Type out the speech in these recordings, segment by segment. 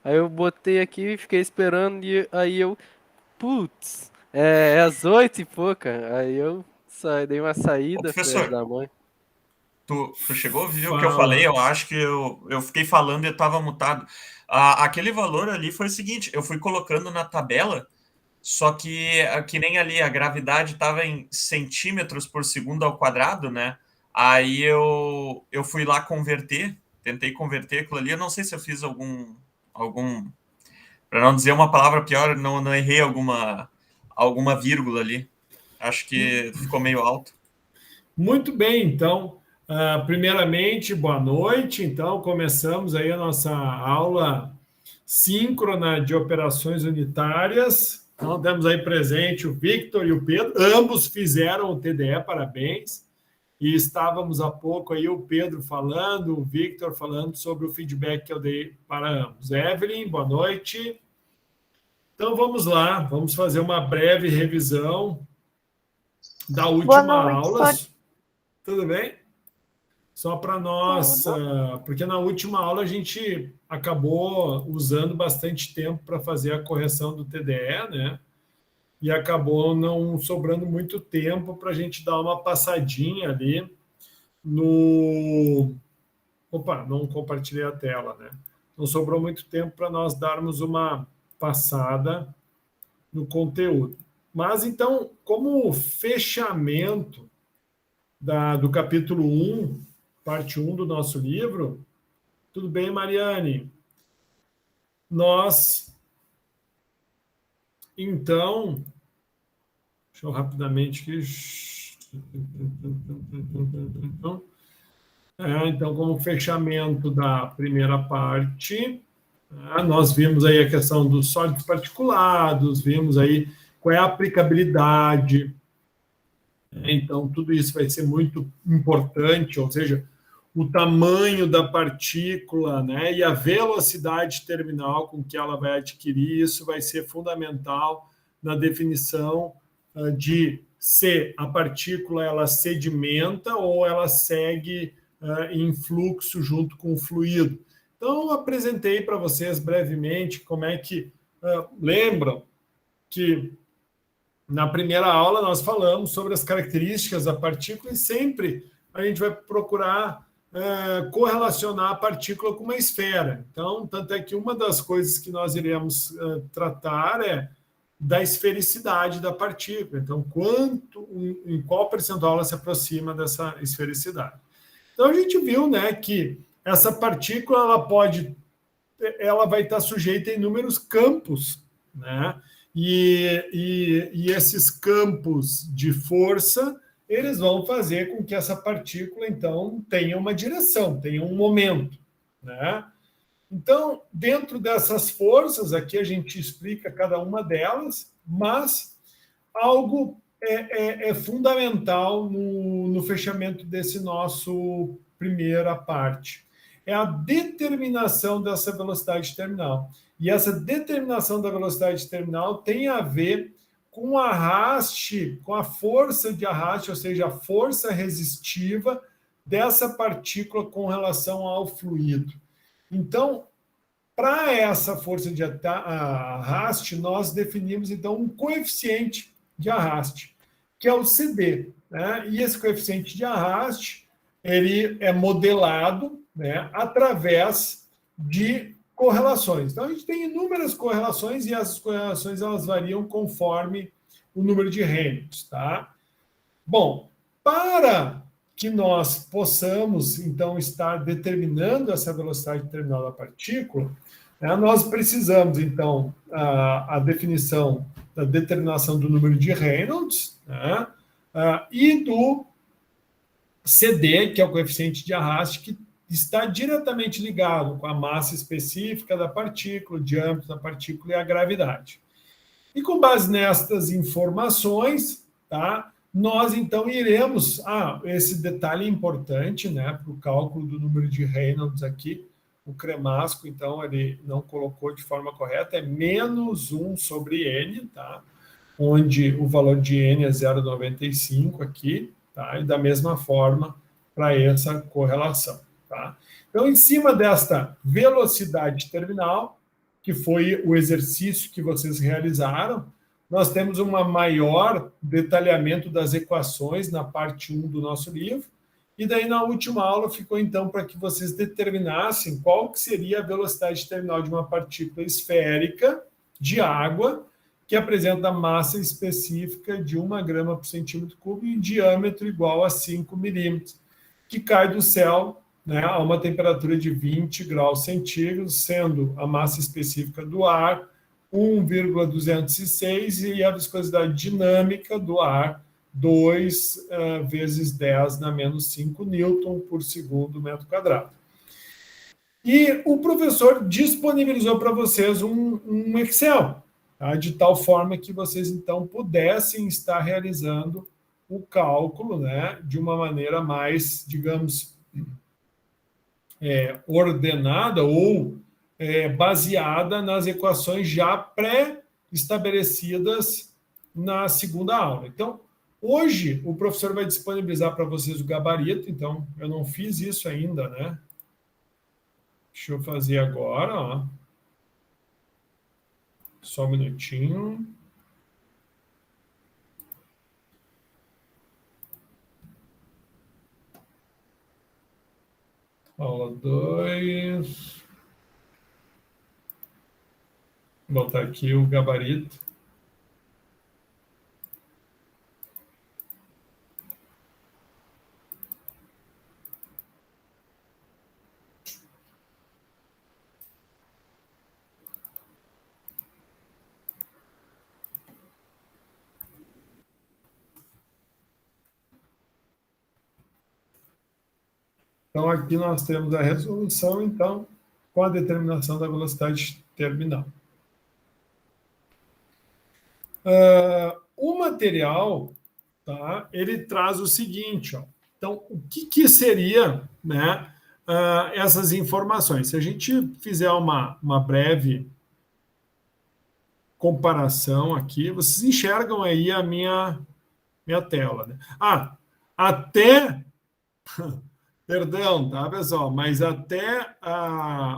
Aí eu botei aqui, fiquei esperando e aí eu, putz, é às 8 e pouca. Aí eu dei uma Ô, saída, fui professor, ajudar a mãe. tu chegou a ouvir o que eu falei? Fala. Eu acho que eu fiquei falando e eu estava mutado. Aquele valor ali foi o seguinte: eu fui colocando na tabela, só que nem ali a gravidade estava em centímetros por segundo ao quadrado, né? Aí eu fui lá converter, tentei converter aquilo ali. Eu não sei se eu fiz algum, para não dizer uma palavra pior, não errei alguma vírgula ali. Acho que ficou meio alto. Muito bem, então, primeiramente, boa noite. Então, começamos aí a nossa aula síncrona de operações unitárias. Então, temos aí presente o Victor e o Pedro, ambos fizeram o TDE, parabéns. E estávamos há pouco aí o Pedro falando, o Victor falando sobre o feedback que eu dei para ambos. Evelyn, boa noite. Então, vamos lá, vamos fazer uma breve revisão da Boa última noite, aula. só Tudo bem? Só para nós, tudo. porque na última aula a gente acabou usando bastante tempo para fazer a correção do TDE, né? E acabou não sobrando muito tempo para a gente dar uma passadinha ali no. Opa, não compartilhei a tela, né? Não sobrou muito tempo para nós darmos uma passada no conteúdo. Mas então, como fechamento do capítulo 1, parte 1 do nosso livro. Tudo bem, Mariane? Nós, então, deixa eu rapidamente aqui. Então, como fechamento da primeira parte, nós vimos aí a questão dos sólidos particulados, vimos aí qual é a aplicabilidade. Então, tudo isso vai ser muito importante, ou seja, o tamanho da partícula, né, e a velocidade terminal com que ela vai adquirir, isso vai ser fundamental na definição de se a partícula ela sedimenta ou ela segue em fluxo junto com o fluido. Então, eu apresentei para vocês brevemente como é que lembram que na primeira aula nós falamos sobre as características da partícula e sempre a gente vai procurar correlacionar a partícula com uma esfera. Então, tanto é que uma das coisas que nós iremos tratar é da esfericidade da partícula. Então, em qual percentual ela se aproxima dessa esfericidade. Então, a gente viu, né, que essa partícula ela vai estar sujeita a inúmeros campos, né? E esses campos de força, eles vão fazer com que essa partícula, então, tenha uma direção, tenha um momento, né? Então, dentro dessas forças, aqui a gente explica cada uma delas, mas algo é fundamental no fechamento desse nosso primeira parte. É a determinação dessa velocidade terminal. E essa determinação da velocidade terminal tem a ver com o arraste, com a força de arraste, ou seja, a força resistiva dessa partícula com relação ao fluido. Então, para essa força de arraste, nós definimos, então, um coeficiente de arraste, que é o CD. Né? E esse coeficiente de arraste, ele é modelado, né, através de correlações. Então, a gente tem inúmeras correlações e essas correlações elas variam conforme o número de Reynolds. Tá? Bom, para que nós possamos, então, estar determinando essa velocidade terminal da partícula, nós precisamos, então, a definição da determinação do número de Reynolds, né, e do CD, que é o coeficiente de arraste, que está diretamente ligado com a massa específica da partícula, o diâmetro da partícula e a gravidade. E com base nestas informações, tá, nós então iremos. Esse detalhe é importante, né, para o cálculo do número de Reynolds aqui. O Cremasco, então, ele não colocou de forma correta, é menos 1 sobre N, tá? Onde o valor de N é 0,95 aqui, tá? E da mesma forma para essa correlação, tá? Então, em cima desta velocidade terminal, que foi o exercício que vocês realizaram. Nós temos um maior detalhamento das equações na parte 1 do nosso livro, e daí na última aula ficou então para que vocês determinassem qual que seria a velocidade terminal de uma partícula esférica de água que apresenta massa específica de 1 grama por centímetro cúbico e diâmetro igual a 5 milímetros, que cai do céu, né, a uma temperatura de 20 graus centígrados, sendo a massa específica do ar 1,206 e a viscosidade dinâmica do ar 2 vezes 10 na menos 5 newton por segundo metro quadrado. E o professor disponibilizou para vocês um Excel, tá? De tal forma que vocês, então, pudessem estar realizando o cálculo, né, de uma maneira mais, digamos, ordenada ou baseada nas equações já pré-estabelecidas na segunda aula. Então, hoje, o professor vai disponibilizar para vocês o gabarito, então, eu não fiz isso ainda, né? Deixa eu fazer agora, ó. Só um minutinho. Aula 2. Vou botar aqui o gabarito. Então, aqui nós temos a resolução, então, com a determinação da velocidade terminal. O material, tá, ele traz o seguinte, ó. Então, o que seria, né, essas informações? Se a gente fizer uma breve comparação aqui, vocês enxergam aí a minha tela, né? Até... Perdão, tá, pessoal? Mas até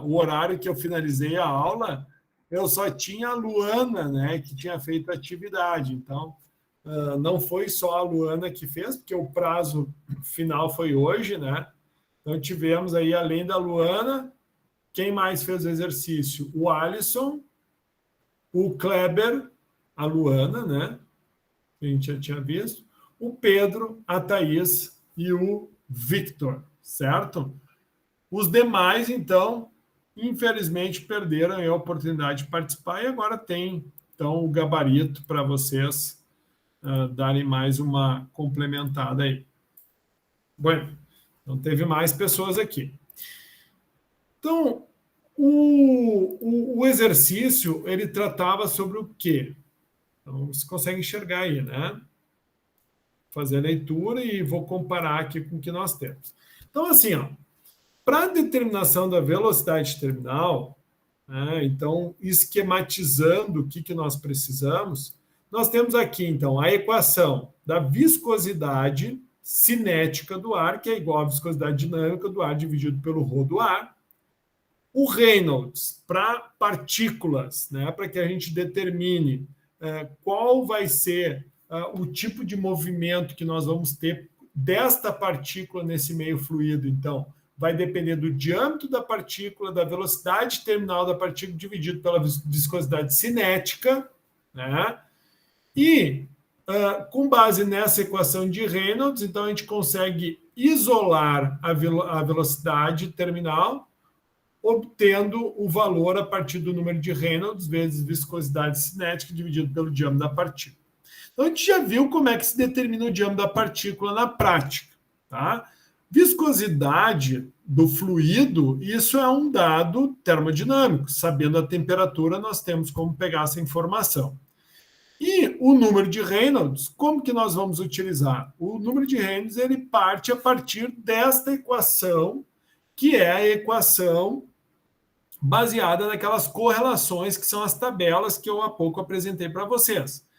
o horário que eu finalizei a aula, eu só tinha a Luana, né, que tinha feito a atividade. Então, não foi só a Luana que fez, porque o prazo final foi hoje, né? Então, tivemos aí, além da Luana, quem mais fez o exercício? O Alisson, o Kleber, a Luana, né? Que a gente já tinha visto, o Pedro, a Thaís e o Victor, certo? Os demais, então, infelizmente, perderam a oportunidade de participar e agora tem, então, o gabarito para vocês darem mais uma complementada aí. Bom, então teve mais pessoas aqui. Então, o exercício, ele tratava sobre o quê? Então, você consegue enxergar aí, né? Fazer a leitura e vou comparar aqui com o que nós temos. Então, assim, para a determinação da velocidade terminal, né, então, esquematizando o que nós precisamos, nós temos aqui, então, a equação da viscosidade cinética do ar, que é igual à viscosidade dinâmica do ar dividido pelo ρ do ar. O Reynolds para partículas, né, para que a gente determine qual vai ser o tipo de movimento que nós vamos ter desta partícula nesse meio fluido. Então, vai depender do diâmetro da partícula, da velocidade terminal da partícula dividido pela viscosidade cinética, né? E, com base nessa equação de Reynolds, então a gente consegue isolar a velocidade terminal, obtendo o valor a partir do número de Reynolds vezes viscosidade cinética dividido pelo diâmetro da partícula. Então, a gente já viu como é que se determina o diâmetro da partícula na prática, tá? Viscosidade do fluido, isso é um dado termodinâmico. Sabendo a temperatura, nós temos como pegar essa informação. E o número de Reynolds, como que nós vamos utilizar? O número de Reynolds, ele parte a partir desta equação, que é a equação baseada naquelas correlações que são as tabelas que eu há pouco apresentei para vocês.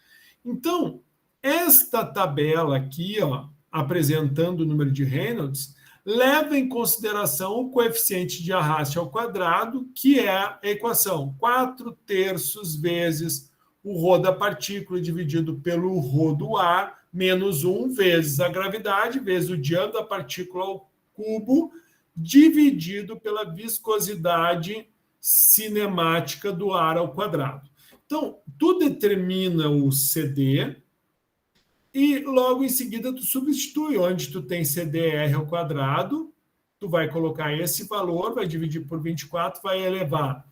Então, esta tabela aqui, ó, apresentando o número de Reynolds, leva em consideração o coeficiente de arraste ao quadrado, que é a equação 4/3 vezes o ρ da partícula dividido pelo ρ do ar, menos 1 vezes a gravidade, vezes o diâmetro da partícula ao cubo, dividido pela viscosidade cinemática do ar ao quadrado. Então, tu determina o CD e logo em seguida tu substitui, onde tu tem CDR ao quadrado, tu vai colocar esse valor, vai dividir por 24, vai elevar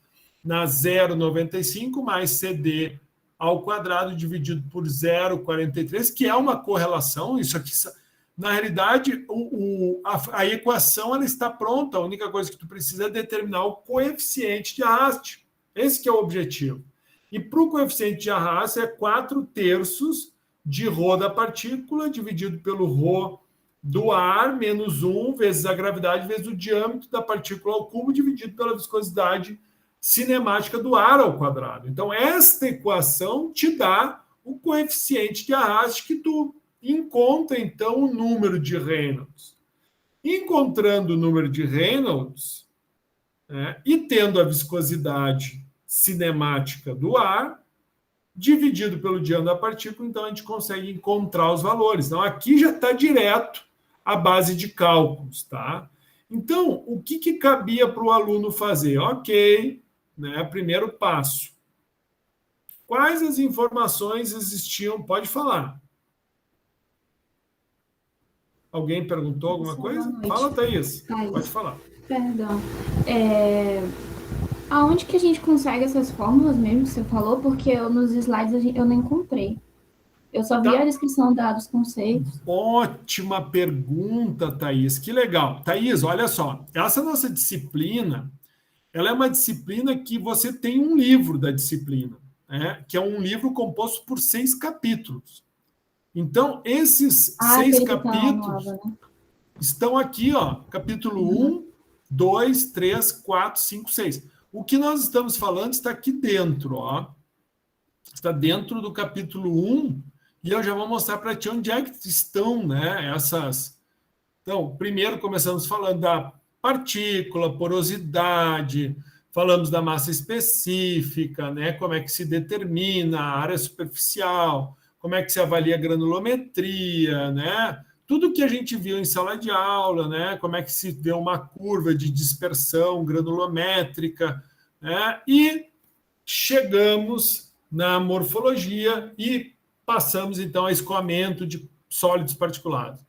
na 0,95 mais CD ao quadrado dividido por 0,43, que é uma correlação, isso aqui, na realidade, a equação ela está pronta, a única coisa que tu precisa é determinar o coeficiente de arraste. Esse que é o objetivo. E para o coeficiente de arraste é 4/3 de ρ da partícula dividido pelo ρ do ar, menos 1 vezes a gravidade, vezes o diâmetro da partícula ao cubo, dividido pela viscosidade cinemática do ar ao quadrado. Então, esta equação te dá o coeficiente de arraste que tu encontra, então, o número de Reynolds. Encontrando o número de Reynolds, e tendo a viscosidade cinemática do ar, dividido pelo diâmetro da partícula, então a gente consegue encontrar os valores. Então, aqui já está direto a base de cálculos, tá? Então, o que cabia para o aluno fazer? Ok, né? Primeiro passo. Quais as informações existiam? Pode falar. Alguém perguntou alguma coisa? Fala, Thaís. Pode falar. Perdão. Aonde que a gente consegue essas fórmulas mesmo que você falou? Porque nos slides eu não encontrei. Eu só vi a descrição dos conceitos. Ótima pergunta, Thaís. Que legal. Thaís, olha só. Essa nossa disciplina, ela é uma disciplina que você tem um livro da disciplina, né? Que é um livro composto por 6 capítulos. Então, esses 6 capítulos estão aqui, ó. Capítulo 1, 2, 3, 4, 5, 6. O que nós estamos falando está aqui dentro, ó. Está dentro do capítulo 1, e eu já vou mostrar para ti onde é que estão, né, essas... Então, primeiro começamos falando da partícula, porosidade, falamos da massa específica, né, como é que se determina a área superficial, como é que se avalia a granulometria, né, tudo que a gente viu em sala de aula, né? Como é que se vê uma curva de dispersão granulométrica, né? E chegamos na morfologia e passamos, então, a escoamento de sólidos particulados.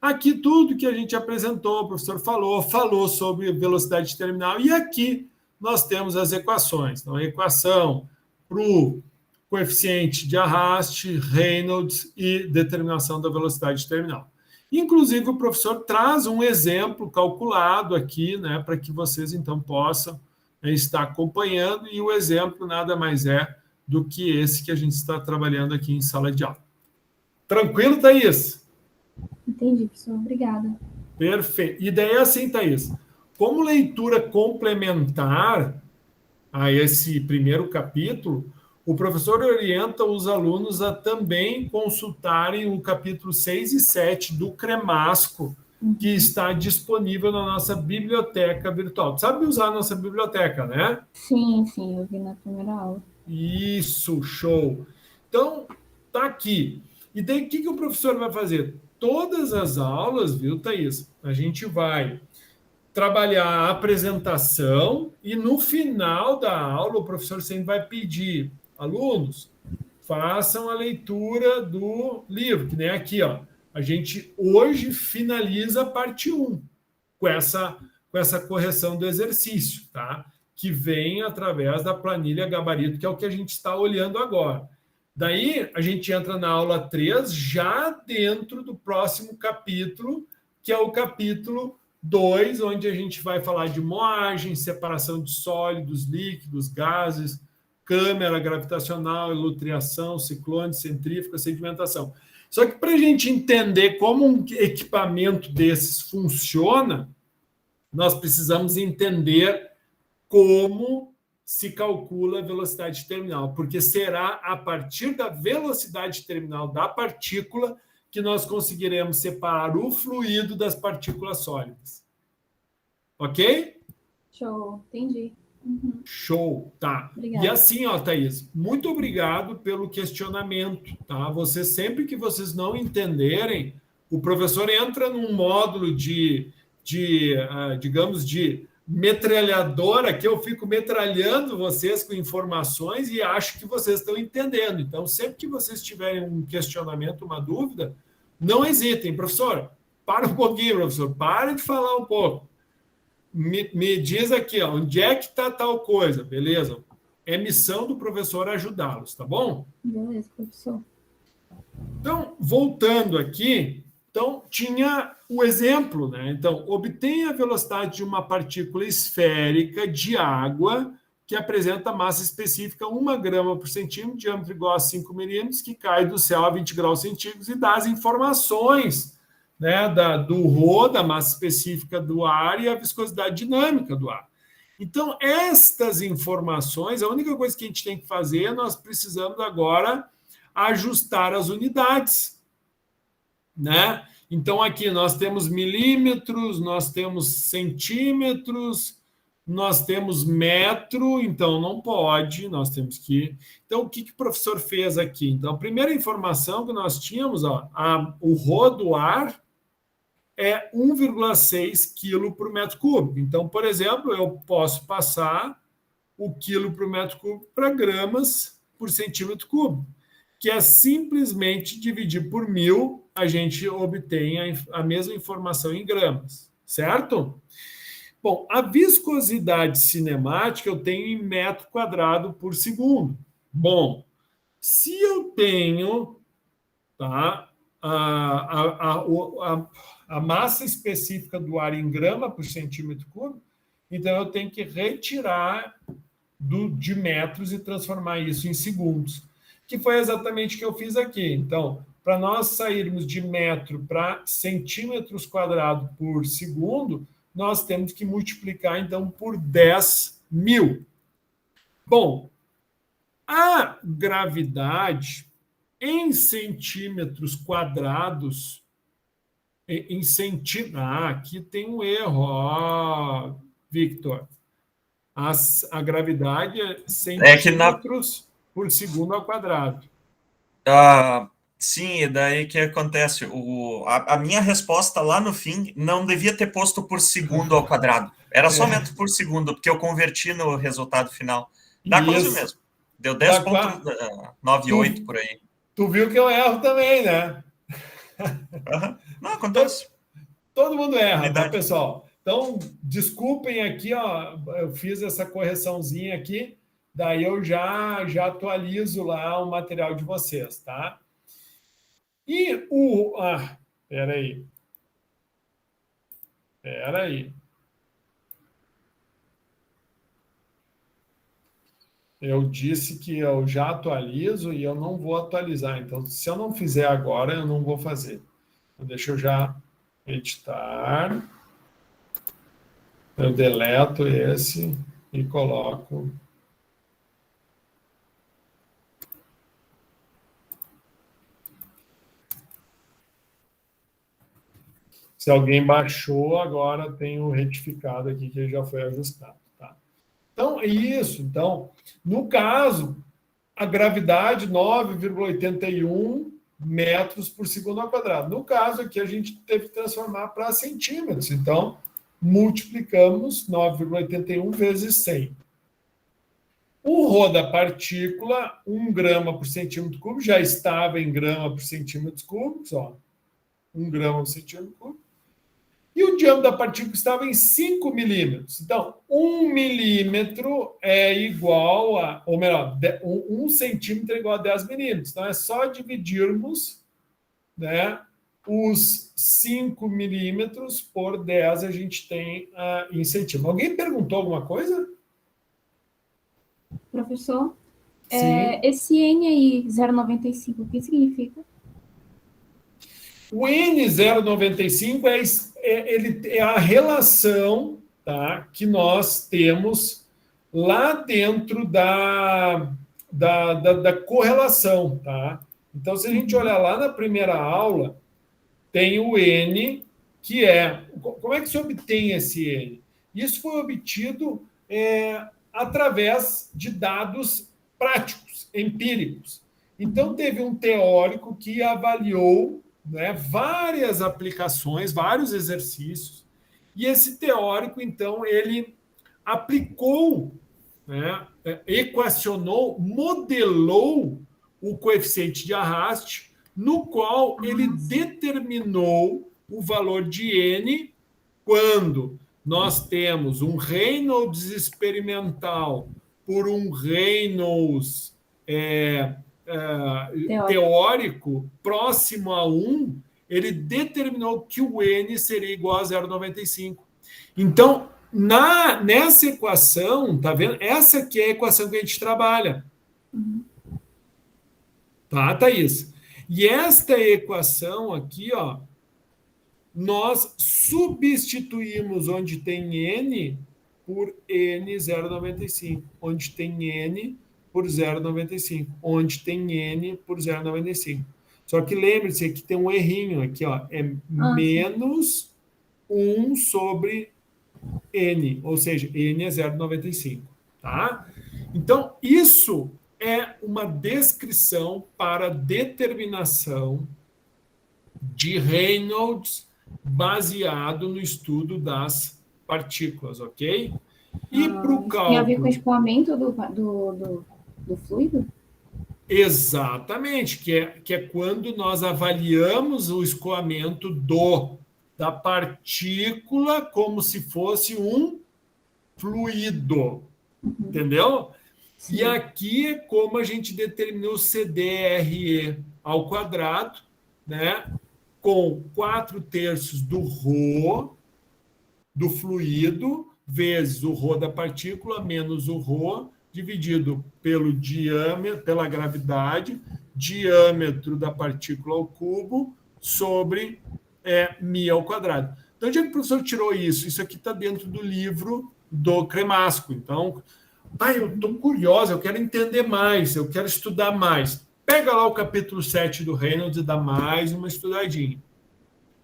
Aqui tudo que a gente apresentou, o professor falou sobre velocidade terminal, e aqui nós temos as equações. Então, a equação para o coeficiente de arraste, Reynolds e determinação da velocidade terminal. Inclusive, o professor traz um exemplo calculado aqui, né, para que vocês, então, possam estar acompanhando, e o exemplo nada mais é do que esse que a gente está trabalhando aqui em sala de aula. Tranquilo, Thaís? Entendi, professor. Obrigada. Perfeito. E daí é assim, Thaís, como leitura complementar a esse primeiro capítulo, o professor orienta os alunos a também consultarem o capítulo 6 e 7 do Cremasco, que está disponível na nossa biblioteca virtual. Tu sabe usar a nossa biblioteca, né? Sim, eu vi na primeira aula. Isso, show. Então, tá aqui. E daí, o que o professor vai fazer? Todas as aulas, viu, Thaís? A gente vai trabalhar a apresentação e, no final da aula, o professor sempre vai pedir: alunos, façam a leitura do livro, que nem aqui, ó. A gente hoje finaliza a parte 1 com essa correção do exercício, tá? Que vem através da planilha gabarito, que é o que a gente está olhando agora. Daí, a gente entra na aula 3, já dentro do próximo capítulo, que é o capítulo 2, onde a gente vai falar de moagem, separação de sólidos, líquidos, gases, câmara gravitacional, elutriação, ciclone, centrífuga, sedimentação. Só que para a gente entender como um equipamento desses funciona, nós precisamos entender como se calcula a velocidade terminal, porque será a partir da velocidade terminal da partícula que nós conseguiremos separar o fluido das partículas sólidas. Ok? Show, entendi. Uhum. Show, tá. Obrigada. E assim, ó, Thaís, muito obrigado pelo questionamento, tá? Sempre que vocês não entenderem, o professor entra num módulo digamos, de metralhadora, que eu fico metralhando vocês com informações e acho que vocês estão entendendo. Então, sempre que vocês tiverem um questionamento, uma dúvida, não hesitem. Professor, para um pouquinho, professor, para de falar um pouco. Me diz aqui, ó, onde é que está tal coisa, beleza? É missão do professor ajudá-los, tá bom? Beleza, professor. Então, voltando aqui, então tinha o exemplo, né? Então, obtenha a velocidade de uma partícula esférica de água que apresenta massa específica 1 grama por centímetro, diâmetro igual a 5 milímetros, que cai do céu a 20 graus centígrados e dá as informações, né, do ρ, da massa específica do ar e a viscosidade dinâmica do ar. Então, estas informações, a única coisa que a gente tem que fazer, nós precisamos agora ajustar as unidades, né? Então, aqui nós temos milímetros, nós temos centímetros, nós temos metro, então não pode, nós temos que... Então, o que o professor fez aqui? Então, a primeira informação que nós tínhamos, ó, o ρ do ar é 1,6 quilo por metro cúbico. Então, por exemplo, eu posso passar o quilo por metro cúbico para gramas por centímetro cúbico, que é simplesmente dividir por 1000, a gente obtém a mesma informação em gramas, certo? Bom, a viscosidade cinemática eu tenho em metro quadrado por segundo. Bom, se eu tenho, tá, a massa específica do ar em grama por centímetro cúbico, então eu tenho que retirar de metros e transformar isso em segundos, que foi exatamente o que eu fiz aqui. Então, para nós sairmos de metro para centímetros quadrados por segundo, nós temos que multiplicar, então, por 10.000. Bom, a gravidade em centímetros quadrados, aqui tem um erro, ó, Victor. A gravidade é centímetros por segundo ao quadrado. Sim, e daí que acontece? A minha resposta lá no fim não devia ter posto por segundo ao quadrado. Era só metro por segundo, porque eu converti no resultado final. Dá quase o mesmo. Deu 10,98 por aí. Tu viu que eu erro também, né? Não, acontece. Todo mundo erra, tá, pessoal? Então, desculpem aqui, ó, eu fiz essa correçãozinha aqui, daí eu já atualizo lá o material de vocês, tá? E peraí. Eu disse que eu já atualizo e eu não vou atualizar. Então, se eu não fizer agora, eu não vou fazer. Então, deixa eu já editar. Eu deleto esse e coloco. Se alguém baixou, agora tem o retificado aqui que já foi ajustado. Tá? Então, é isso. Então, no caso, a gravidade 9,81 metros por segundo ao quadrado. No caso aqui, a gente teve que transformar para centímetros. Então, multiplicamos 9,81 vezes 100. O ρ da partícula, 1 grama por centímetro cúbico, já estava em grama por centímetros cúbicos, ó. 1 grama por centímetro cúbico. E o diâmetro da partícula estava em 5 milímetros. Então, 1 milímetro é igual a... Ou melhor, 1 centímetro é igual a 10 milímetros. Então, é só dividirmos, né, os 5 milímetros por 10, a gente tem em centímetro. Alguém perguntou alguma coisa? Professor, esse N aí, 0,95, o que significa? O N095 é a relação, tá, que nós temos lá dentro da correlação. Tá? Então, se a gente olhar lá na primeira aula, tem o N, que é... Como é que se obtém esse N? Isso foi obtido através de dados práticos, empíricos. Então, teve um teórico que avaliou, né, várias aplicações, vários exercícios, e esse teórico, então, ele aplicou, né, equacionou, modelou o coeficiente de arraste, no qual ele determinou o valor de N quando nós temos um Reynolds experimental por um Reynolds teórico próximo a 1, ele determinou que o N seria igual a 0,95. Então, nessa equação, tá vendo? Essa aqui é a equação que a gente trabalha. Tá, Thaís? E esta equação aqui, ó, nós substituímos onde tem N por N 0,95. Onde tem N por 0,95. Onde tem N por 0,95. Só que lembre-se que tem um errinho aqui, ó. É menos 1 sobre N. Ou seja, N é 0,95. Tá? Então, isso é uma descrição para determinação de Reynolds baseado no estudo das partículas, ok? E para o cálculo... Tem a ver com o escoamento do fluido? Exatamente, que é quando nós avaliamos o escoamento da partícula como se fosse um fluido, entendeu? Sim. E aqui é como a gente determinou o CDRE ao quadrado, né? Com 4/3 do ρ do fluido, vezes o ρ da partícula, menos o ρ, dividido pelo diâmetro, pela gravidade, diâmetro da partícula ao cubo, sobre μ ao quadrado. Então, onde é que o professor tirou isso? Isso aqui está dentro do livro do Cremasco. Então, eu estou curiosa, eu quero entender mais, eu quero estudar mais. Pega lá o capítulo 7 do Reynolds e dá mais uma estudadinha.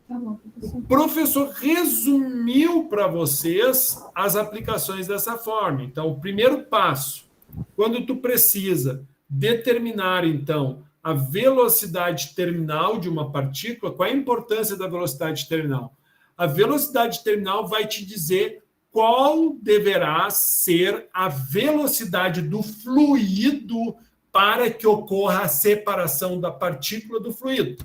Tá bom, professor. O professor resumiu para vocês as aplicações dessa forma. Então, o primeiro passo, quando tu precisa determinar, então, a velocidade terminal de uma partícula, qual é a importância da velocidade terminal? A velocidade terminal vai te dizer qual deverá ser a velocidade do fluido para que ocorra a separação da partícula do fluido.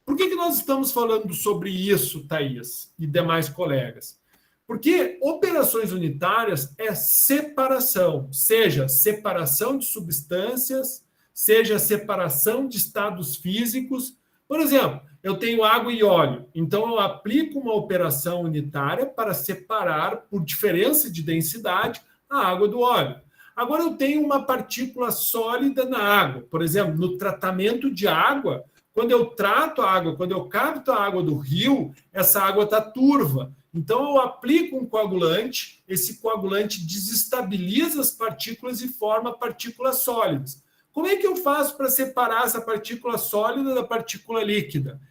Por que nós estamos falando sobre isso, Thaís e demais colegas? Porque operações unitárias é separação, seja separação de substâncias, seja separação de estados físicos. Por exemplo, eu tenho água e óleo, então eu aplico uma operação unitária para separar, por diferença de densidade, a água do óleo. Agora eu tenho uma partícula sólida na água. Por exemplo, no tratamento de água, quando eu trato a água, quando eu capto a água do rio, essa água está turva. Então eu aplico um coagulante, esse coagulante desestabiliza as partículas e forma partículas sólidas. Como é que eu faço para separar essa partícula sólida da partícula líquida?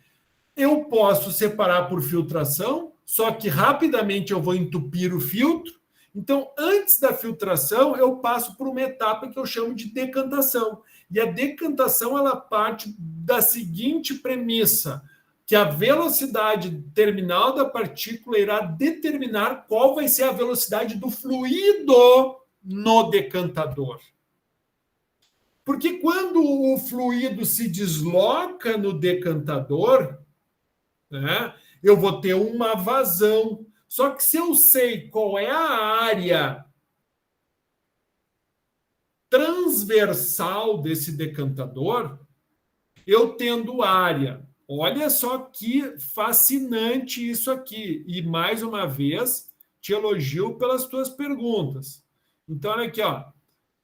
Eu posso separar por filtração, só que rapidamente eu vou entupir o filtro. Então, antes da filtração, eu passo por uma etapa que eu chamo de decantação. E a decantação, ela parte da seguinte premissa, que a velocidade terminal da partícula irá determinar qual vai ser a velocidade do fluido no decantador. Porque quando o fluido se desloca no decantador, né, eu vou ter uma vazão. Só que se eu sei qual é a área transversal desse decantador, eu tendo área. Olha só que fascinante isso aqui. E, mais uma vez, te elogio pelas tuas perguntas. Então, olha aqui, ó.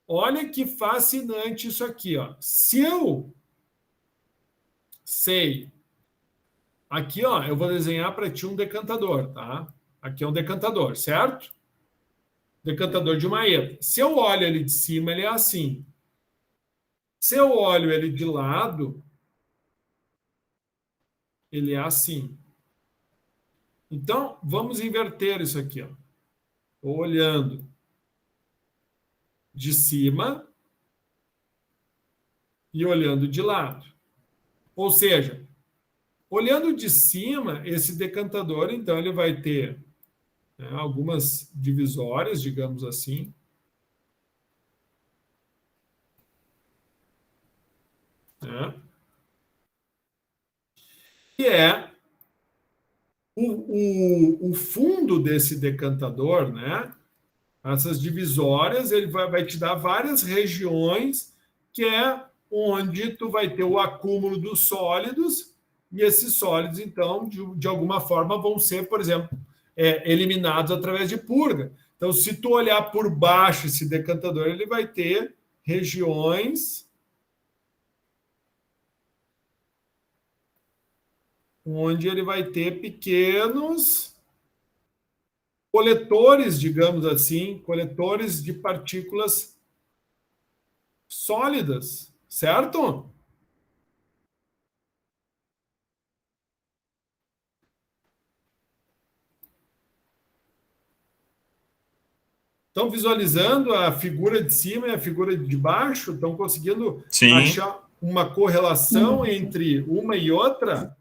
Olha que fascinante isso aqui, ó. Se eu sei... Aqui, ó, eu vou desenhar para ti um decantador, tá? Aqui é um decantador, certo? Decantador de Maeta. Se eu olho ele de cima, ele é assim. Se eu olho ele de lado, ele é assim. Então, vamos inverter isso aqui. Ó. Estou olhando de cima e olhando de lado. Ou seja, olhando de cima, esse decantador, então, ele vai ter, né, algumas divisórias, digamos assim. Né? Que é o fundo desse decantador, né? Essas divisórias, ele vai te dar várias regiões, que é onde tu vai ter o acúmulo dos sólidos, e esses sólidos, então, de alguma forma, vão ser, por exemplo, eliminados através de purga. Então, se tu olhar por baixo esse decantador, ele vai ter regiões onde ele vai ter pequenos coletores, digamos assim, coletores de partículas sólidas, certo? Estão visualizando a figura de cima e a figura de baixo? Estão conseguindo Sim. achar uma correlação entre uma e outra?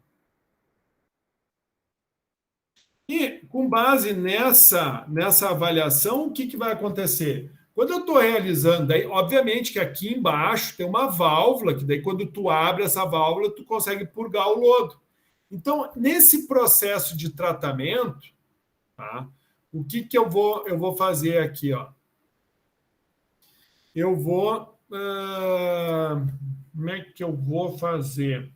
E, com base nessa avaliação, o que vai acontecer? Quando eu estou realizando, daí, obviamente que aqui embaixo tem uma válvula, que daí quando tu abre essa válvula, tu consegue purgar o lodo. Então, nesse processo de tratamento, tá, o que eu vou fazer aqui? Ó? Eu vou... como é que eu vou fazer?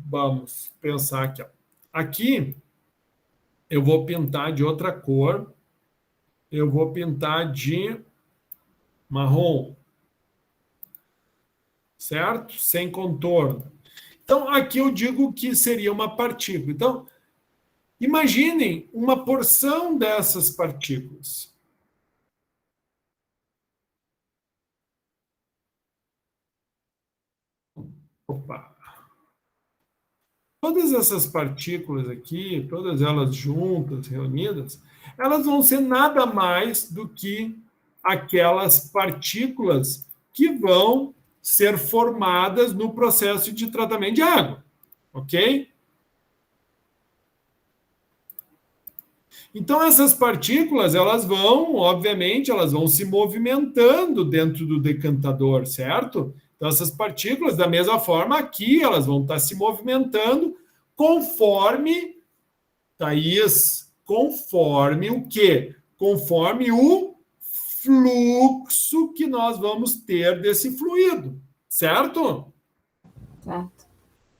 Vamos pensar aqui. Ó. Aqui, eu vou pintar de outra cor. Eu vou pintar de marrom. Certo? Sem contorno. Então, aqui eu digo que seria uma partícula. Então, imaginem uma porção dessas partículas. Opa! Todas essas partículas aqui, todas elas juntas, reunidas, elas vão ser nada mais do que aquelas partículas que vão ser formadas no processo de tratamento de água, ok? Então, essas partículas, elas vão, obviamente, elas vão se movimentando dentro do decantador, certo? Então, essas partículas, da mesma forma aqui, elas vão estar se movimentando conforme, Thaís, conforme o quê? Conforme o fluxo que nós vamos ter desse fluido, certo? Certo.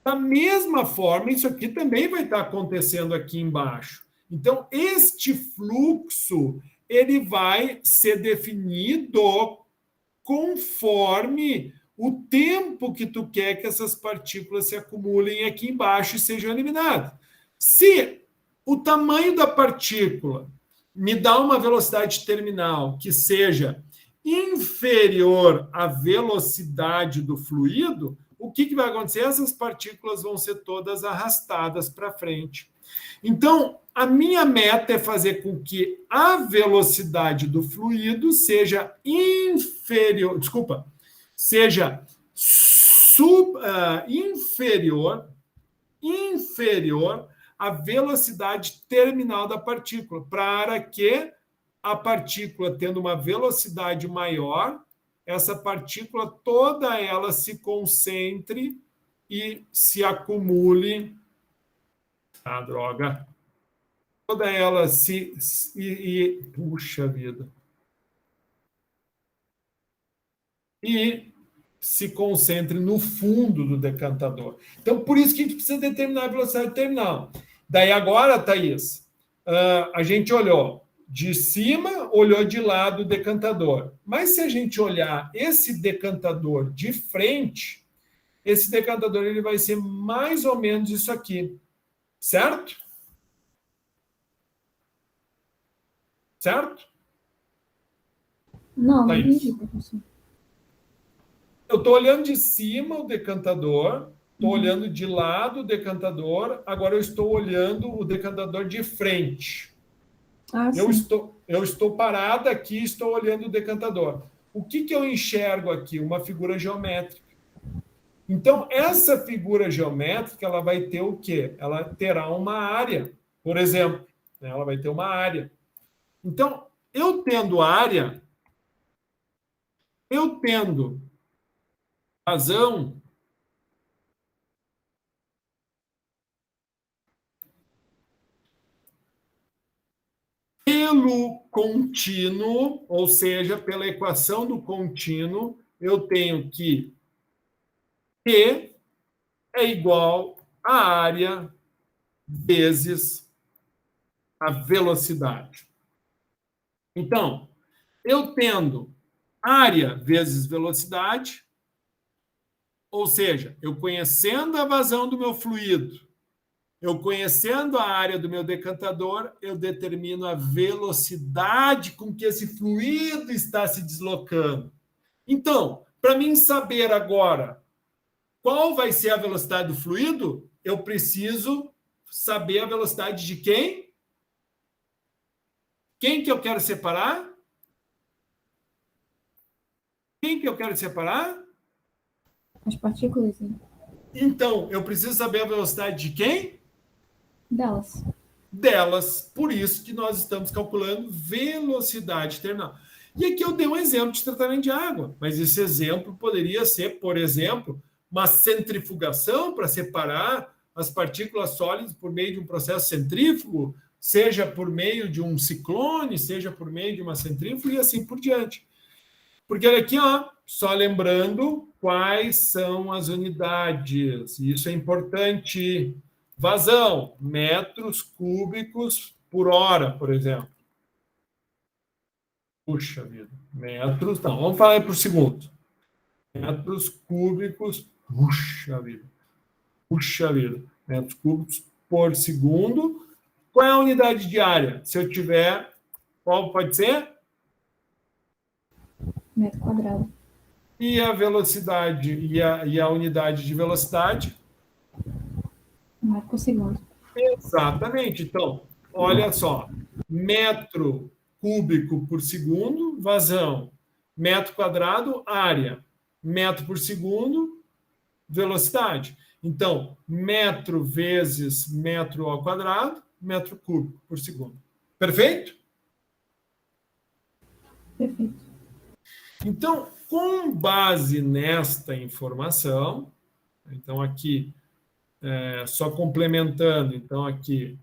Da mesma forma, isso aqui também vai estar acontecendo aqui embaixo. Então, este fluxo, ele vai ser definido conforme o tempo que tu quer que essas partículas se acumulem aqui embaixo e sejam eliminadas. Se o tamanho da partícula me dá uma velocidade terminal que seja inferior à velocidade do fluido, o que vai acontecer? Essas partículas vão ser todas arrastadas para frente. Então, a minha meta é fazer com que a velocidade do fluido seja inferior, seja inferior à velocidade terminal da partícula, para que a partícula, tendo uma velocidade maior, essa partícula toda ela se concentre e se acumule. Ah, droga. Toda ela puxa vida. E se concentre no fundo do decantador. Então, por isso que a gente precisa determinar a velocidade terminal. Daí agora, Thaís, a gente olhou de cima, olhou de lado o decantador. Mas se a gente olhar esse decantador de frente, esse decantador ele vai ser mais ou menos isso aqui. Certo? Não entendi, professor. eu estou olhando de cima o decantador, estou olhando de lado o decantador, agora eu estou olhando o decantador de frente. Sim. Eu estou parada aqui, estou olhando o decantador. O que eu enxergo aqui? Uma figura geométrica. Então, essa figura geométrica, ela vai ter o quê? Ela terá uma área, por exemplo. Né? Ela vai ter uma área. Então, eu tendo área, eu tendo vazão, pelo contínuo, ou seja, pela equação do contínuo, eu tenho que P é igual a área vezes a velocidade. Então, eu tendo área vezes velocidade, ou seja, eu conhecendo a vazão do meu fluido, eu conhecendo a área do meu decantador, eu determino a velocidade com que esse fluido está se deslocando. Então, para mim saber agora qual vai ser a velocidade do fluido, eu preciso saber a velocidade de quem? Quem que eu quero separar? Quem que eu quero separar? As partículas, né? Então, eu preciso saber a velocidade de quem? Delas. Delas. Por isso que nós estamos calculando velocidade terminal. E aqui eu dei um exemplo de tratamento de água, mas esse exemplo poderia ser, por exemplo, uma centrifugação para separar as partículas sólidas por meio de um processo centrífugo, seja por meio de um ciclone, seja por meio de uma centrífuga e assim por diante. Porque olha aqui, ó, só lembrando quais são as unidades. Isso é importante. Vazão, metros cúbicos por hora, por exemplo. Puxa vida, metros, não, vamos falar por segundo. Metros cúbicos, puxa vida, metros cúbicos por segundo. Qual é a unidade de área? Se eu tiver, qual pode ser? Metro quadrado. E a velocidade, e a unidade de velocidade? Metro por segundo. Exatamente. Então, olha só, metro cúbico por segundo, vazão. Metro quadrado, área. Metro por segundo, velocidade. Então, metro vezes metro ao quadrado, metro cúbico por segundo. Perfeito? Perfeito. Então, com base nesta informação, então aqui, só complementando, então aqui,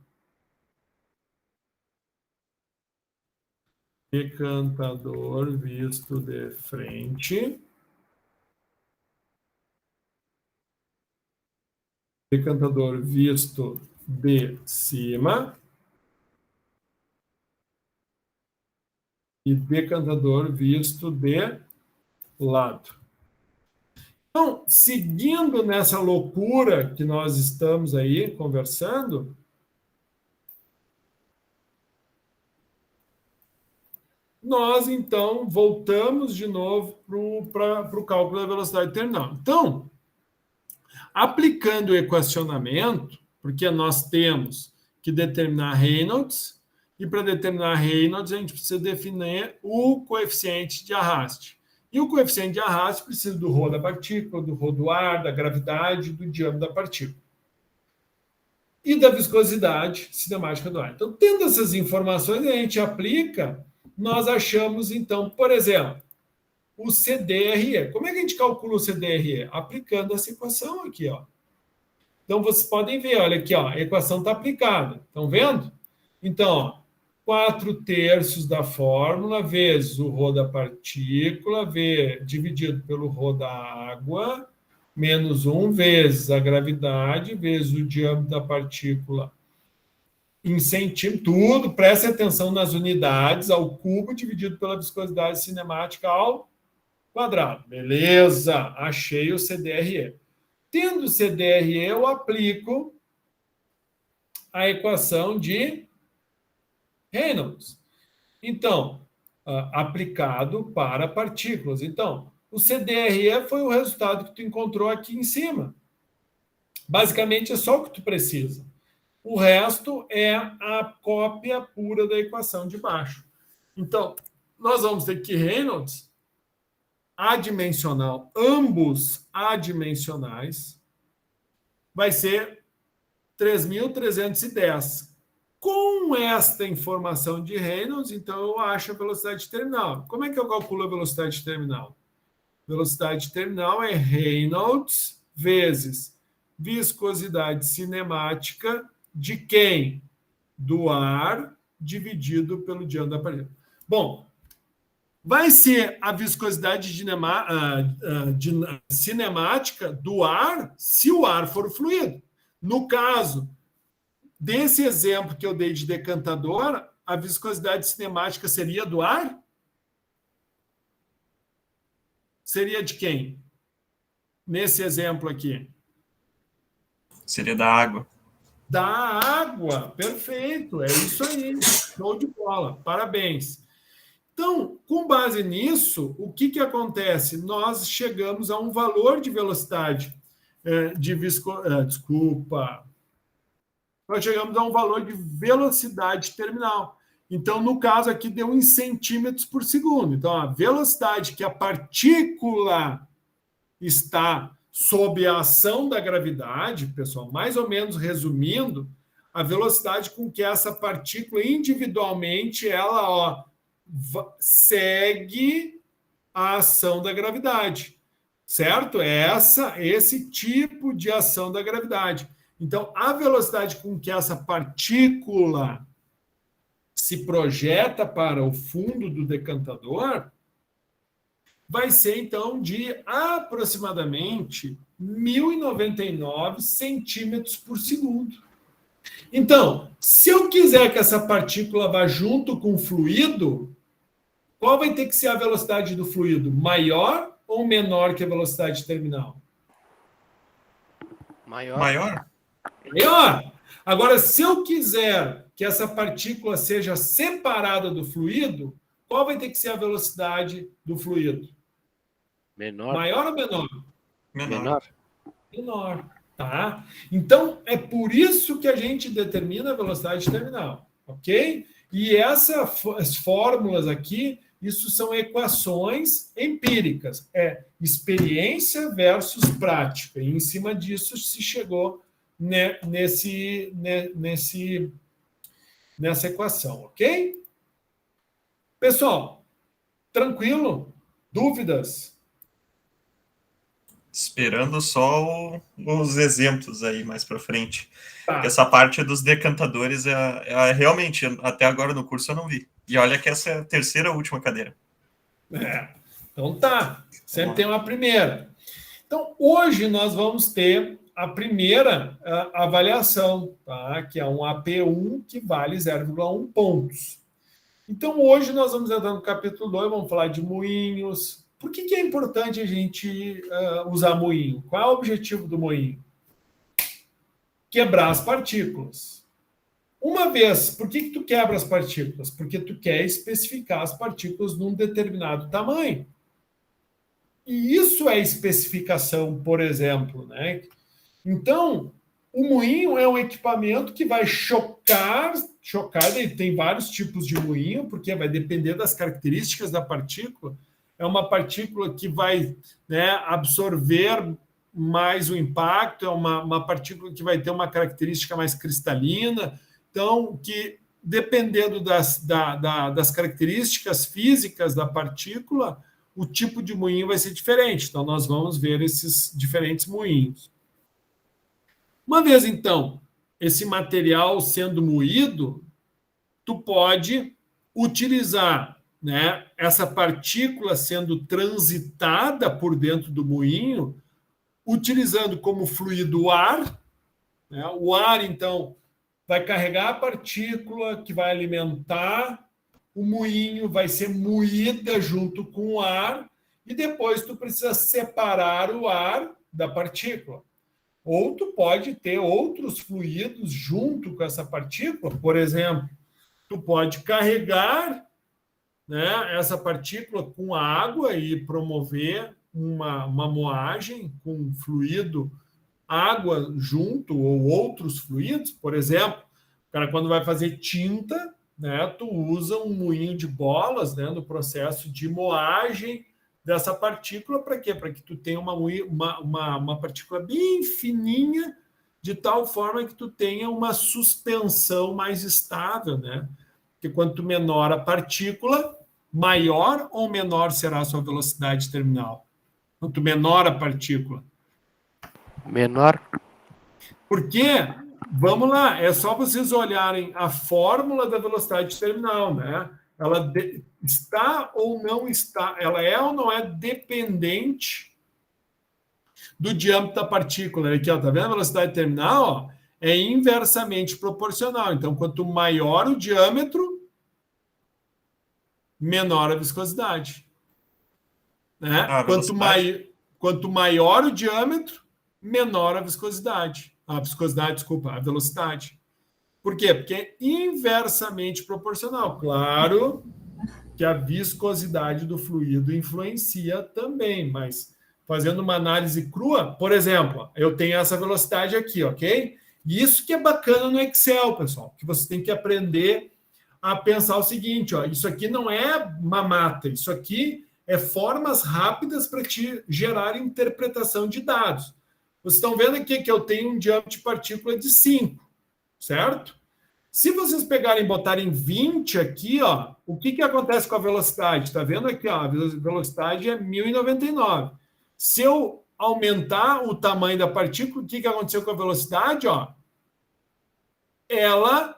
decantador visto de frente, decantador visto de cima e decantador visto de lado. Então, seguindo nessa loucura que nós estamos aí conversando, nós, então, voltamos de novo para o cálculo da velocidade terminal. Então, aplicando o equacionamento, porque nós temos que determinar Reynolds, e para determinar Reynolds, a gente precisa definir o coeficiente de arraste. E o coeficiente de arraste precisa do ρ da partícula, do ρ do ar, da gravidade, do diâmetro da partícula. E da viscosidade cinemática do ar. Então, tendo essas informações, a gente aplica, nós achamos, então, por exemplo, o CDRE. Como é que a gente calcula o CDRE? Aplicando essa equação aqui, ó. Então, vocês podem ver, olha aqui, ó, a equação está aplicada. Estão vendo? Então, ó, 4/3 da fórmula vezes o ρ da partícula dividido pelo ρ da água, menos 1 vezes a gravidade, vezes o diâmetro da partícula em centímetro, tudo, preste atenção nas unidades, ao cubo dividido pela viscosidade cinemática ao quadrado. Beleza, achei o CDRE. Tendo o CDRE, eu aplico a equação de Reynolds. Então, aplicado para partículas. Então, O CDRE foi o resultado que tu encontrou aqui em cima. Basicamente, é só o que tu precisa. O resto é a cópia pura da equação de baixo. Então, nós vamos ter que Reynolds adimensional, ambos adimensionais, vai ser 3.310. Com esta informação de Reynolds, então eu acho a velocidade terminal. Como é que eu calculo a velocidade terminal? Velocidade terminal é Reynolds vezes viscosidade cinemática de quem? Do ar dividido pelo diâmetro da parede. Bom, vai ser a viscosidade cinemática do ar se o ar for fluido. No caso desse exemplo que eu dei de decantador, a viscosidade cinemática seria do ar? Seria de quem? Nesse exemplo aqui. Seria da água. Da água. Perfeito. É isso aí. Show de bola. Parabéns. Então, com base nisso, o que acontece? Nós chegamos a um valor de velocidade Nós chegamos a um valor de velocidade terminal. Então, no caso aqui, deu em centímetros por segundo. Então, a velocidade que a partícula está sob a ação da gravidade, pessoal, mais ou menos resumindo, a velocidade com que essa partícula individualmente ela segue a ação da gravidade, certo? Esse tipo de ação da gravidade. Então, a velocidade com que essa partícula se projeta para o fundo do decantador vai ser, então, de aproximadamente 1.099 centímetros por segundo. Então, se eu quiser que essa partícula vá junto com o fluido, qual vai ter que ser a velocidade do fluido? Maior ou menor que a velocidade terminal? Maior. Maior? Maior. Agora, se eu quiser que essa partícula seja separada do fluido, qual vai ter que ser a velocidade do fluido? Menor. Maior ou menor? Menor. Menor. Tá? Então, é por isso que a gente determina a velocidade terminal. Ok? E essas fórmulas aqui, isso são equações empíricas. É experiência versus prática. E em cima disso se chegou nessa equação, ok? Pessoal, tranquilo? Dúvidas? Esperando só os exemplos aí mais para frente. Tá. Essa parte dos decantadores realmente, até agora no curso eu não vi. E olha que essa é a terceira e última cadeira. Então tá, sempre tem uma primeira. Então, hoje nós vamos ter a primeira avaliação, tá? Que é um AP1 que vale 0,1 pontos. Então, hoje nós vamos entrar no capítulo 2, vamos falar de moinhos. Por que é importante a gente usar moinho? Qual é o objetivo do moinho? Quebrar as partículas. Uma vez, por que tu quebra as partículas? Porque tu quer especificar as partículas num determinado tamanho. E isso é especificação, por exemplo, né? Então, o moinho é um equipamento que vai chocar, tem vários tipos de moinho, porque vai depender das características da partícula. É uma partícula que vai, né, absorver mais o impacto, é uma partícula que vai ter uma característica mais cristalina. Então, que dependendo das características físicas da partícula, o tipo de moinho vai ser diferente. Então, nós vamos ver esses diferentes moinhos. Uma vez, então, esse material sendo moído, tu pode utilizar, né, essa partícula sendo transitada por dentro do moinho, utilizando como fluido o ar. Né? O ar, então, vai carregar a partícula que vai alimentar o moinho, vai ser moída junto com o ar, e depois tu precisa separar o ar da partícula. Ou tu pode ter outros fluidos junto com essa partícula. Por exemplo, tu pode carregar, né, essa partícula com água e promover uma moagem com fluido, água junto ou outros fluidos, por exemplo, o cara quando vai fazer tinta, né, tu usa um moinho de bolas, né, no processo de moagem dessa partícula, para quê? Para que tu tenha uma partícula bem fininha, de tal forma que tu tenha uma suspensão mais estável, né? Porque quanto menor a partícula, maior ou menor será a sua velocidade terminal? Quanto menor a partícula. Menor. Porque, vamos lá, é só vocês olharem a fórmula da velocidade terminal, né? Ela está ou não está, ela é ou não é dependente do diâmetro da partícula. Aqui, ó, tá vendo? A velocidade terminal, ó, é inversamente proporcional. Então, quanto maior o diâmetro, menor a viscosidade. Né? Quanto maior o diâmetro, menor a viscosidade. A velocidade. Por quê? Porque é inversamente proporcional. Claro que a viscosidade do fluido influencia também, mas fazendo uma análise crua, por exemplo, eu tenho essa velocidade aqui, ok? E isso que é bacana no Excel, pessoal, que você tem que aprender a pensar o seguinte, ó, isso aqui não é mamata, isso aqui é formas rápidas para te gerar interpretação de dados. Vocês estão vendo aqui que eu tenho um diâmetro de partícula de 5, certo? Se vocês pegarem e botarem 20 aqui, ó, o que acontece com a velocidade? Está vendo aqui, ó, a velocidade é 1099. Se eu aumentar o tamanho da partícula, o que aconteceu com a velocidade? Ó? Ela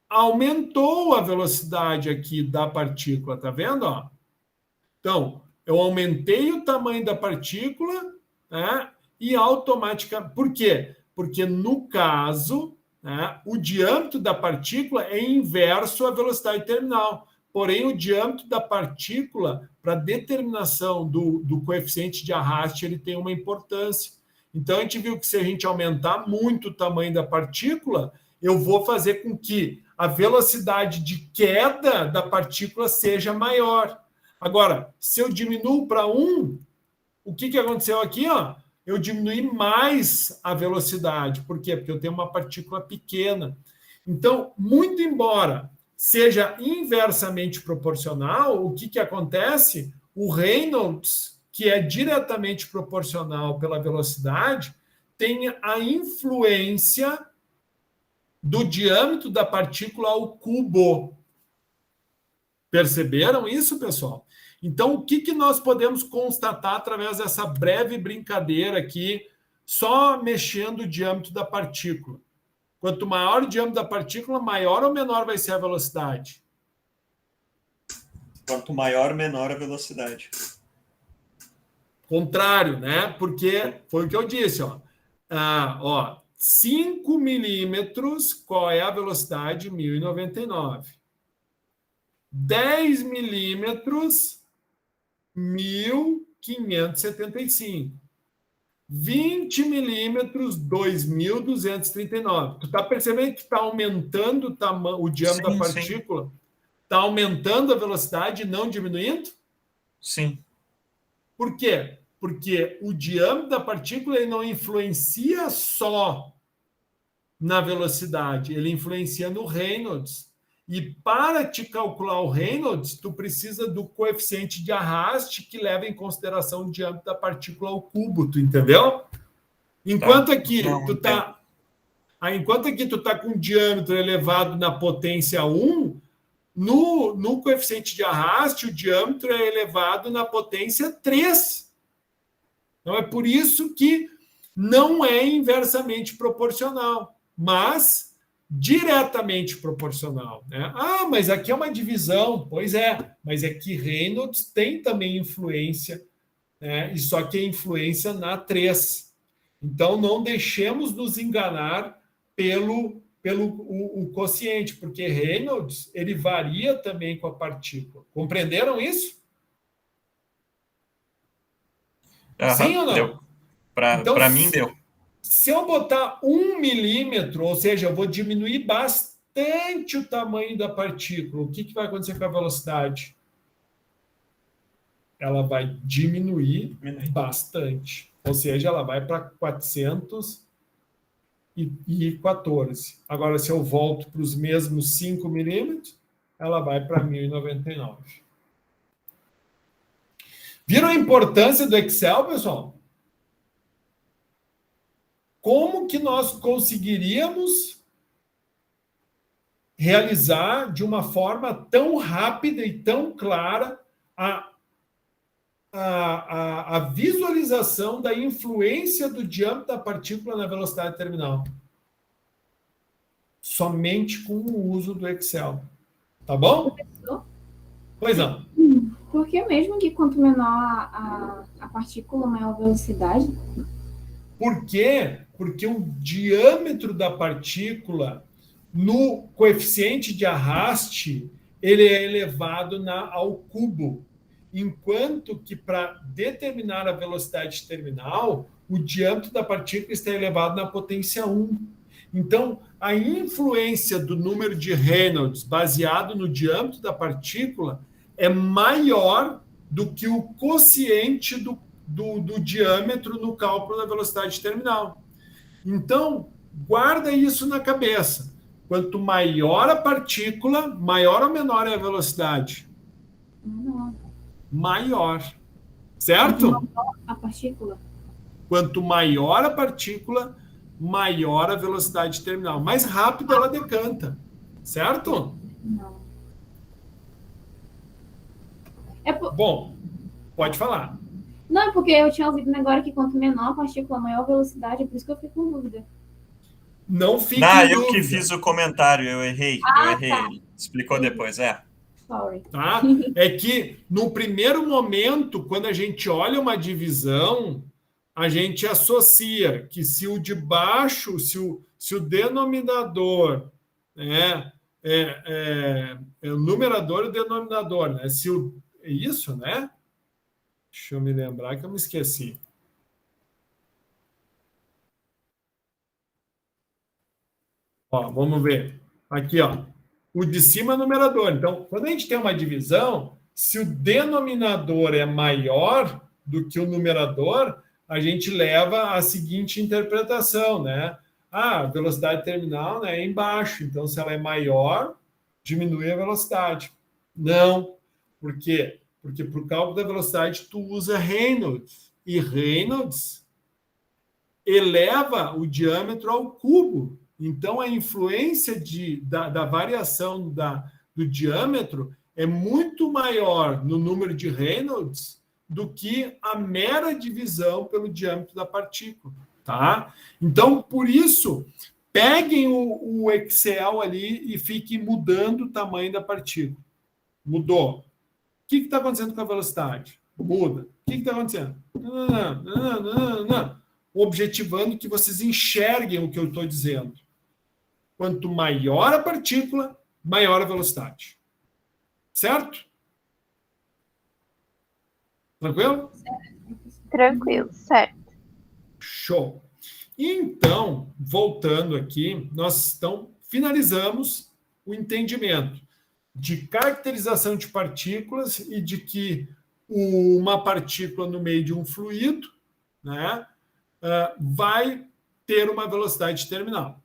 aumentou a velocidade aqui da partícula, tá vendo? Ó? Então, eu aumentei o tamanho da partícula, né, e automaticamente... Por quê? Porque, no caso, né, o diâmetro da partícula é inverso à velocidade terminal. Porém, o diâmetro da partícula, para determinação do coeficiente de arraste, ele tem uma importância. Então, a gente viu que se a gente aumentar muito o tamanho da partícula, eu vou fazer com que a velocidade de queda da partícula seja maior. Agora, se eu diminuo para 1, o que aconteceu aqui? Ó? Eu diminui mais a velocidade. Por quê? Porque eu tenho uma partícula pequena. Então, muito embora seja inversamente proporcional, o que acontece? O Reynolds, que é diretamente proporcional pela velocidade, tem a influência do diâmetro da partícula ao cubo. Perceberam isso, pessoal? Então, o que nós podemos constatar através dessa breve brincadeira aqui, só mexendo o diâmetro da partícula? Quanto maior o diâmetro da partícula, maior ou menor vai ser a velocidade? Quanto maior, menor a velocidade. Contrário, né? Porque foi o que eu disse, ó. 5 milímetros, qual é a velocidade? 1099. 10 milímetros, 1575. 20 milímetros, 2.239. Tu está percebendo que está aumentando o diâmetro da partícula? Está aumentando a velocidade e não diminuindo? Sim. Por quê? Porque o diâmetro da partícula ele não influencia só na velocidade, ele influencia no Reynolds. E para te calcular o Reynolds, tu precisa do coeficiente de arraste que leva em consideração o diâmetro da partícula ao cubo, tu entendeu? Enquanto aqui tu tá com diâmetro elevado na potência 1, no coeficiente de arraste, o diâmetro é elevado na potência 3. Então, é por isso que não é inversamente proporcional, mas diretamente proporcional. Né? Mas aqui é uma divisão. Pois é, mas é que Reynolds tem também influência, né? E só que é influência na 3. Então, não deixemos nos enganar pelo o quociente, porque Reynolds ele varia também com a partícula. Compreenderam isso? Sim ou não? Deu. Para mim, deu. Se eu botar 1 milímetro, ou seja, eu vou diminuir bastante o tamanho da partícula, o que vai acontecer com a velocidade? ela vai diminuir Diminui. bastante. Ou seja, ela vai para 414. Agora, se eu volto para os mesmos 5 milímetros, ela vai para 1099. Viram a importância do Excel, pessoal? Como que nós conseguiríamos realizar de uma forma tão rápida e tão clara a visualização da influência do diâmetro da partícula na velocidade terminal? Somente com o uso do Excel. Tá bom? Professor, Pois não. por que mesmo que quanto menor a partícula, maior a velocidade? Por quê? Porque o diâmetro da partícula no coeficiente de arraste ele é elevado ao cubo, enquanto que para determinar a velocidade terminal, o diâmetro da partícula está elevado na potência 1. Então, a influência do número de Reynolds baseado no diâmetro da partícula é maior do que o quociente do diâmetro no cálculo da velocidade terminal. Então, guarda isso na cabeça. Quanto maior a partícula, maior ou menor é a velocidade? Menor. Maior. Certo? A partícula? Quanto maior a partícula, maior a velocidade terminal. Mais rápido ela decanta. Certo? Não. Bom, pode falar. Não, é porque eu tinha ouvido agora que quanto menor a partícula, maior a velocidade, é por isso que eu fico com dúvida. Não fique Não, em eu dúvida. que fiz o comentário, eu errei. Tá. Explicou depois, Sorry. Tá? É que no primeiro momento, quando a gente olha uma divisão, a gente associa que se o de baixo, se o denominador, né, é o numerador e o denominador, né? É isso, né? Deixa eu me lembrar que eu me esqueci. Ó, vamos ver. Aqui, ó. O de cima é o numerador. Então, quando a gente tem uma divisão, se o denominador é maior do que o numerador, a gente leva a seguinte interpretação, né? A velocidade terminal, né, é embaixo. Então, se ela é maior, diminui a velocidade. Não. Por quê? Porque para o cálculo da velocidade, tu usa Reynolds. E Reynolds eleva o diâmetro ao cubo. Então, a influência da variação do diâmetro é muito maior no número de Reynolds do que a mera divisão pelo diâmetro da partícula. Tá? Então, por isso, peguem o Excel ali e fiquem mudando o tamanho da partícula. Mudou. O que está acontecendo com a velocidade? Muda. O que está acontecendo? Não. Objetivando que vocês enxerguem o que eu estou dizendo. Quanto maior a partícula, maior a velocidade. Certo? Tranquilo? Tranquilo, certo. Show. Então, voltando aqui, nós finalizamos o entendimento de caracterização de partículas e de que uma partícula no meio de um fluido, né, vai ter uma velocidade terminal.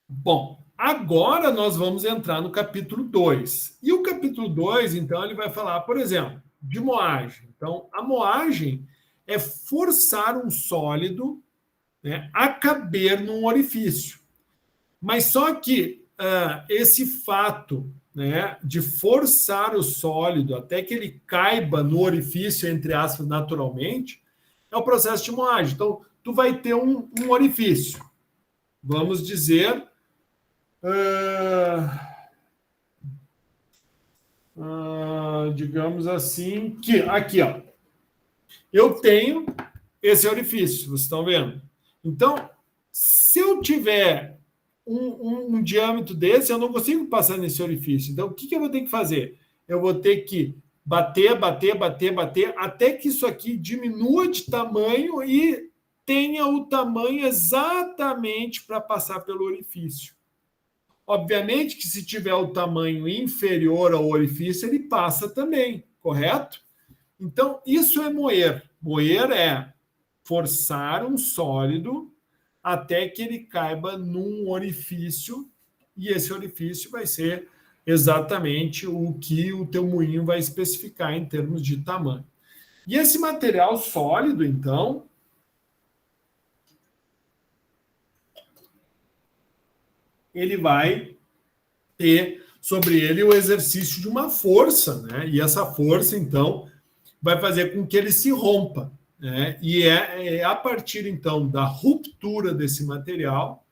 Bom, agora nós vamos entrar no capítulo 2. E o capítulo 2, então, ele vai falar, por exemplo, de moagem. Então, a moagem é forçar um sólido, né, a caber num orifício. Mas só que esse fato, né, de forçar o sólido até que ele caiba no orifício, entre aspas, naturalmente, é o processo de moagem. Então, tu vai ter um orifício. Vamos dizer... digamos assim, que aqui, ó, eu tenho esse orifício, vocês estão vendo? Então, se eu tiver um diâmetro desse, eu não consigo passar nesse orifício. Então, o que eu vou ter que fazer? Eu vou ter que bater, até que isso aqui diminua de tamanho e tenha o tamanho exatamente para passar pelo orifício. Obviamente que se tiver o tamanho inferior ao orifício, ele passa também, correto? Então, isso é moer. Moer é forçar um sólido até que ele caiba num orifício, e esse orifício vai ser exatamente o que o teu moinho vai especificar em termos de tamanho. E esse material sólido, então, ele vai ter sobre ele o exercício de uma força, né? E essa força, então, vai fazer com que ele se rompa, né? E é a partir, então, da ruptura desse material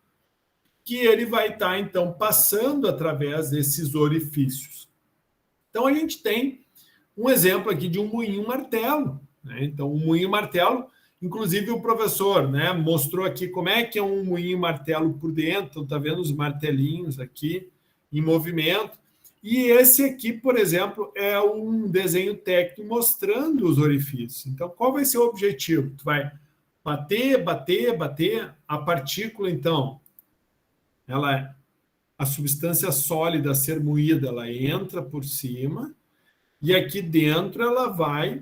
que ele vai estar, então, passando através desses orifícios. Então, a gente tem um exemplo aqui de um moinho-martelo, né? Então, um moinho-martelo, inclusive o professor, né, mostrou aqui como é que é um moinho-martelo por dentro, então, tá vendo os martelinhos aqui em movimento. E esse aqui, por exemplo, é um desenho técnico mostrando os orifícios. Então, qual vai ser o objetivo? Tu vai bater, bater, bater. A partícula, então, a substância sólida a ser moída, ela entra por cima e aqui dentro ela vai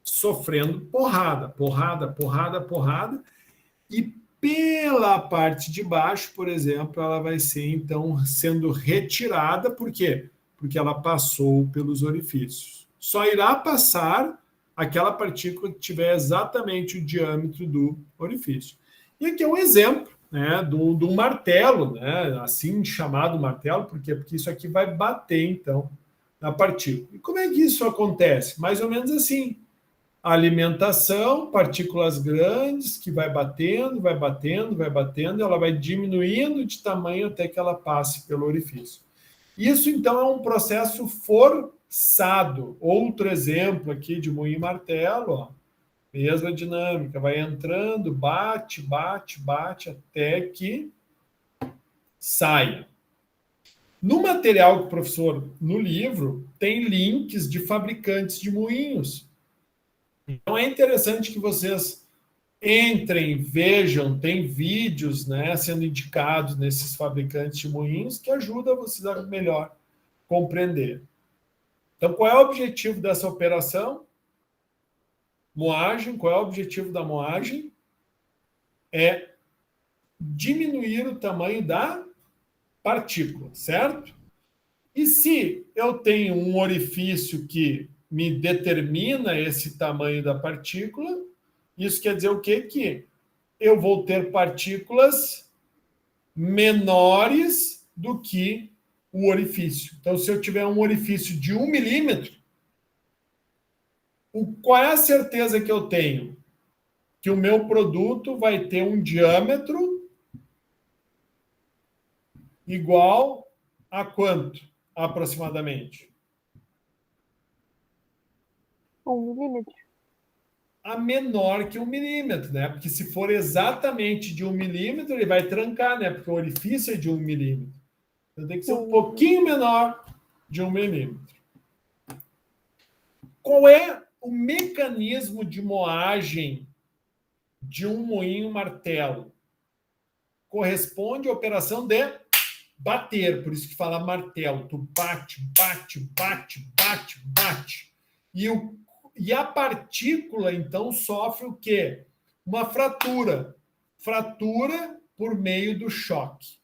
sofrendo porrada, porrada, porrada, porrada, e pela parte de baixo, por exemplo, ela vai ser, então, sendo retirada, por quê? Porque ela passou pelos orifícios. Só irá passar aquela partícula que tiver exatamente o diâmetro do orifício. E aqui é um exemplo, né, do martelo, né, assim chamado martelo, por quê? Porque isso aqui vai bater, então, na partícula. E como é que isso acontece? Mais ou menos assim. A alimentação, partículas grandes, que vai batendo, vai batendo, vai batendo, ela vai diminuindo de tamanho até que ela passe pelo orifício. Isso, então, é um processo forçado. Outro exemplo aqui de moinho-martelo, ó, mesma dinâmica, vai entrando, bate, bate, bate, até que saia. No material do professor, no livro, tem links de fabricantes de moinhos. Então, é interessante que vocês entrem, vejam, tem vídeos, né, sendo indicados nesses fabricantes de moinhos que ajudam vocês a melhor compreender. Então, qual é o objetivo dessa operação? Moagem. Qual é o objetivo da moagem? É diminuir o tamanho da partícula, certo? E se eu tenho um orifício que me determina esse tamanho da partícula, isso quer dizer o quê? Que eu vou ter partículas menores do que o orifício. Então, se eu tiver um orifício de 1 milímetro, qual é a certeza que eu tenho? Que o meu produto vai ter um diâmetro igual a quanto, aproximadamente? 1 milímetro. A menor que 1 milímetro, né? Porque se for exatamente de 1 milímetro, ele vai trancar, né? Porque o orifício é de 1 milímetro. Então tem que ser um pouquinho menor de 1 milímetro. Qual é o mecanismo de moagem de um moinho-martelo? Corresponde à operação de bater, por isso que fala martelo. Tu bate, bate, bate, bate, bate. E a partícula, então, sofre o quê? Uma fratura. Fratura por meio do choque.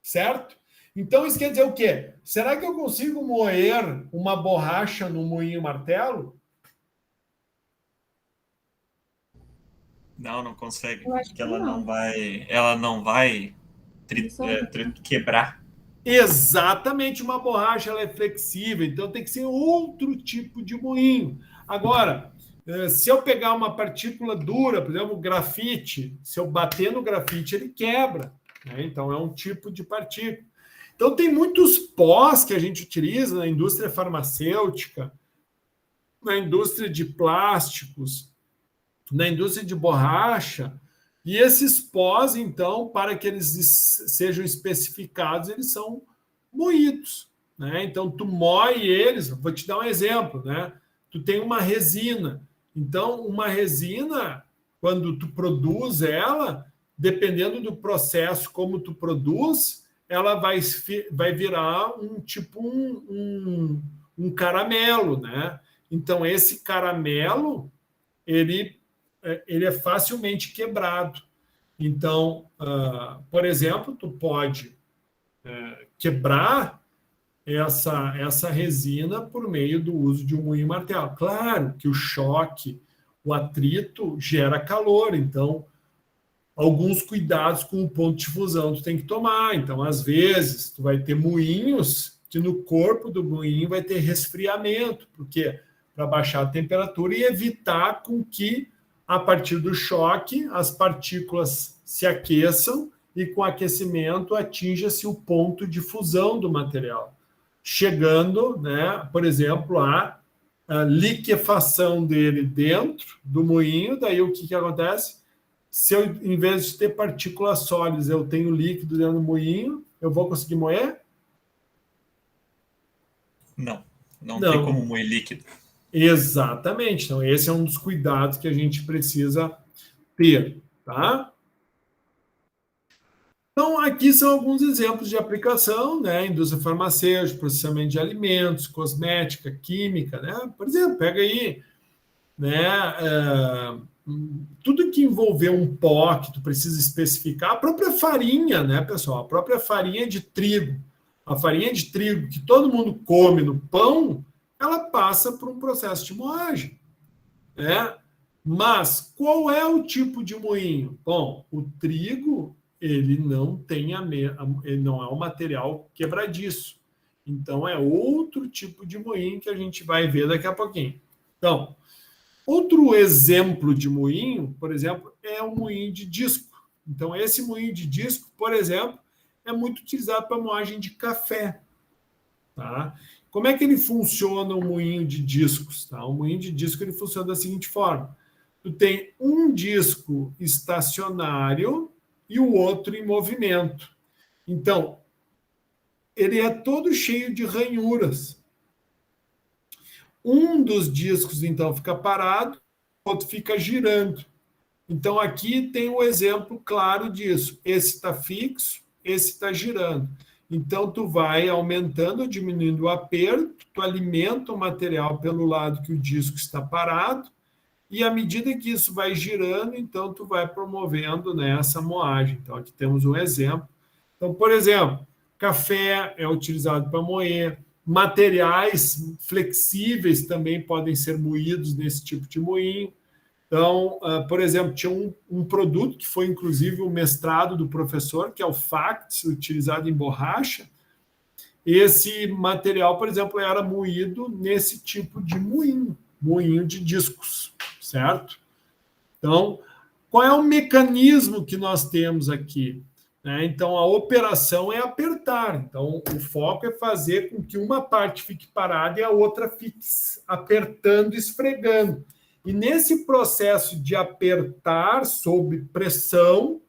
Certo? Então, isso quer dizer o quê? Será que eu consigo moer uma borracha no moinho-martelo? Não consegue. Eu acho Porque que ela não. não vai quebrar. Exatamente, uma borracha ela é flexível, então tem que ser outro tipo de moinho. Agora, se eu pegar uma partícula dura, por exemplo, grafite, se eu bater no grafite, ele quebra, né? Então é um tipo de partícula. Então tem muitos pós que a gente utiliza na indústria farmacêutica, na indústria de plásticos, na indústria de borracha. E esses pós, então, para que eles sejam especificados, eles são moídos, né? Então, tu moe eles, vou te dar um exemplo, né? Tu tem uma resina. Então, uma resina, quando tu produz ela, dependendo do processo como tu produz, ela vai virar um caramelo, né? Então, esse caramelo, ele é facilmente quebrado. Então, por exemplo, tu pode quebrar essa resina por meio do uso de um moinho martelo. Claro que o choque, o atrito gera calor, então alguns cuidados com o ponto de fusão tu tem que tomar. Então, às vezes, tu vai ter moinhos que no corpo do moinho vai ter resfriamento, porque para baixar a temperatura e evitar com que, a partir do choque, as partículas se aqueçam e com aquecimento atinja-se o ponto de fusão do material, chegando, né, por exemplo, a liquefação dele dentro do moinho. Daí o que acontece? Se eu, em vez de ter partículas sólidas, eu tenho líquido dentro do moinho, eu vou conseguir moer? Não tem como moer líquido. Exatamente. Então, esse é um dos cuidados que a gente precisa ter, tá? Então, aqui são alguns exemplos de aplicação, né? Indústria farmacêutica, processamento de alimentos, cosmética, química, né? Por exemplo, pega aí, né? Tudo que envolver um pó que tu precisa especificar, a própria farinha, né, pessoal? A própria farinha de trigo. A farinha de trigo que todo mundo come no pão, ela passa por um processo de moagem, né? Mas qual é o tipo de moinho? Bom, o trigo, ele não tem ele não é um material quebradiço. Então, é outro tipo de moinho que a gente vai ver daqui a pouquinho. Então, outro exemplo de moinho, por exemplo, é o moinho de disco. Então, esse moinho de disco, por exemplo, é muito utilizado para moagem de café. Tá? Como é que ele funciona, o moinho de discos? Tá? O moinho de disco ele funciona da seguinte forma. Tu tem um disco estacionário e o outro em movimento. Então, ele é todo cheio de ranhuras. Um dos discos, então, fica parado, o outro fica girando. Então, aqui tem um exemplo claro disso. Esse está fixo, esse está girando. Então, tu vai aumentando ou diminuindo o aperto, tu alimenta o material pelo lado que o disco está parado, e à medida que isso vai girando, então, tu vai promovendo, né, essa moagem. Então, aqui temos um exemplo. Então, por exemplo, café é utilizado para moer, materiais flexíveis também podem ser moídos nesse tipo de moinho. Então, por exemplo, tinha um produto que foi, inclusive, o mestrado do professor, que é o FACTS, utilizado em borracha. Esse material, por exemplo, era moído nesse tipo de moinho de discos, certo? Então, qual é o mecanismo que nós temos aqui? Então, a operação é apertar. Então, o foco é fazer com que uma parte fique parada e a outra fique apertando, esfregando. E nesse processo de apertar sob pressão,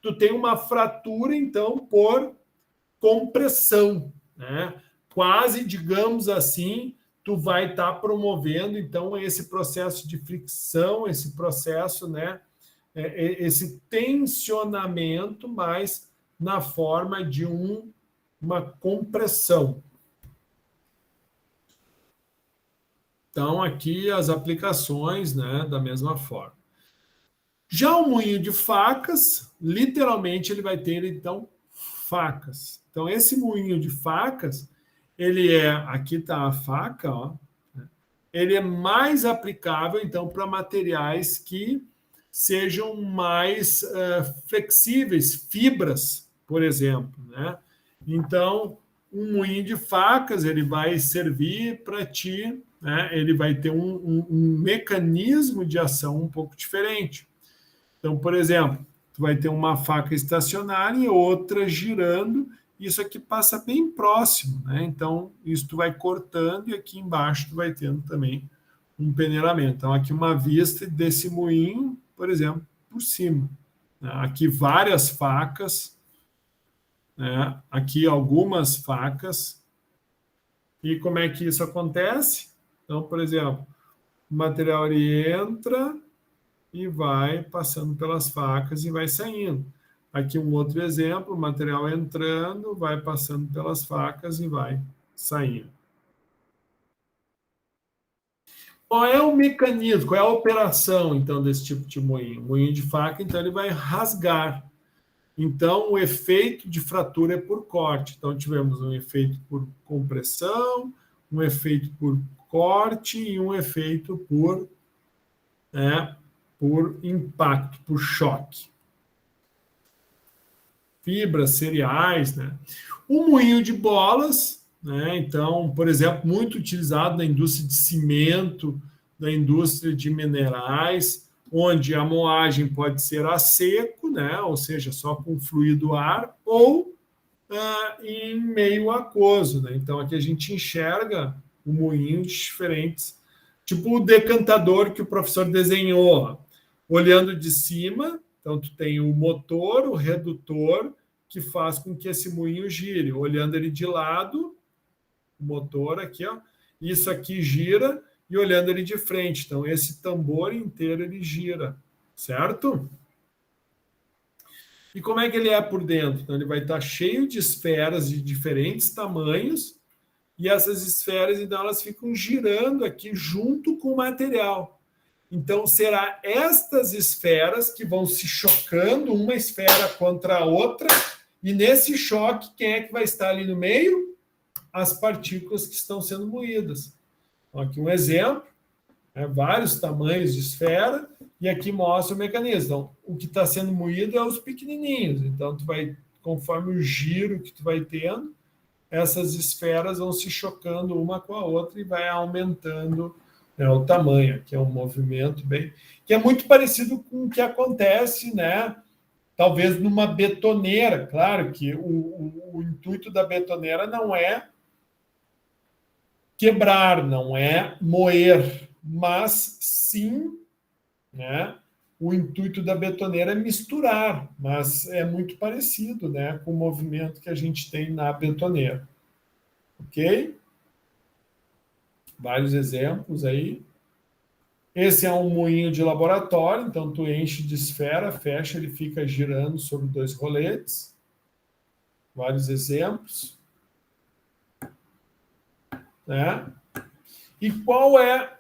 tu tem uma fratura, então, por compressão, né? Quase, digamos assim, tu vai estar promovendo, então, esse processo de fricção, esse processo, né? Esse tensionamento, mas na forma de uma compressão. Então, aqui as aplicações, né, da mesma forma. Já o moinho de facas, literalmente, ele vai ter, então, facas. Então, esse moinho de facas, aqui está a faca, ó, ele é mais aplicável, então, para materiais que sejam mais flexíveis, fibras, por exemplo, né? Então, um moinho de facas, ele vai servir para ti, né? Ele vai ter um mecanismo de ação um pouco diferente. Então, por exemplo, tu vai ter uma faca estacionária e outra girando, isso aqui passa bem próximo, né? Então, isso tu vai cortando e aqui embaixo tu vai tendo também um peneiramento. Então, aqui uma vista desse moinho, por exemplo, por cima. Aqui várias facas, né? Aqui algumas facas. E como é que isso acontece? Então, por exemplo, o material ele entra e vai passando pelas facas e vai saindo. Aqui um outro exemplo, o material entrando, vai passando pelas facas e vai saindo. Qual é o mecanismo, qual é a operação, então, desse tipo de moinho? Moinho de faca, então, ele vai rasgar. Então, o efeito de fratura é por corte. Então, tivemos um efeito por compressão, um efeito por corte e um efeito por impacto, por choque. Fibras, cereais, né? O moinho de bolas, né? Então, por exemplo, muito utilizado na indústria de cimento, na indústria de minerais, onde a moagem pode ser a seco, né? Ou seja, só com fluido ar, ou em meio aquoso, né? Então, aqui a gente enxerga o moinho de diferentes, tipo o decantador que o professor desenhou, olhando de cima. Então, tu tem o motor, o redutor, que faz com que esse moinho gire. Olhando ele de lado, o motor aqui, ó, isso aqui gira, e olhando ele de frente. Então, esse tambor inteiro, ele gira, certo? E como é que ele é por dentro? Então, ele vai estar cheio de esferas de diferentes tamanhos, e essas esferas, então, elas ficam girando aqui junto com o material. Então, será estas esferas que vão se chocando, uma esfera contra a outra, e nesse choque, quem é que vai estar ali no meio? As partículas que estão sendo moídas. Então, aqui um exemplo, vários tamanhos de esfera, e aqui mostra o mecanismo. Então, o que está sendo moído é os pequenininhos. Então, tu vai, conforme o giro que tu vai tendo, essas esferas vão se chocando uma com a outra e vai aumentando o tamanho, que é um movimento que é muito parecido com o que acontece, né? Talvez numa betoneira. Claro que o intuito da betoneira não é quebrar, não é moer, mas sim, né? O intuito da betoneira é misturar, mas é muito parecido, né, com o movimento que a gente tem na betoneira. Ok? Vários exemplos aí. Esse é um moinho de laboratório, então tu enche de esfera, fecha, ele fica girando sobre 2 roletes. Vários exemplos. Né? E qual é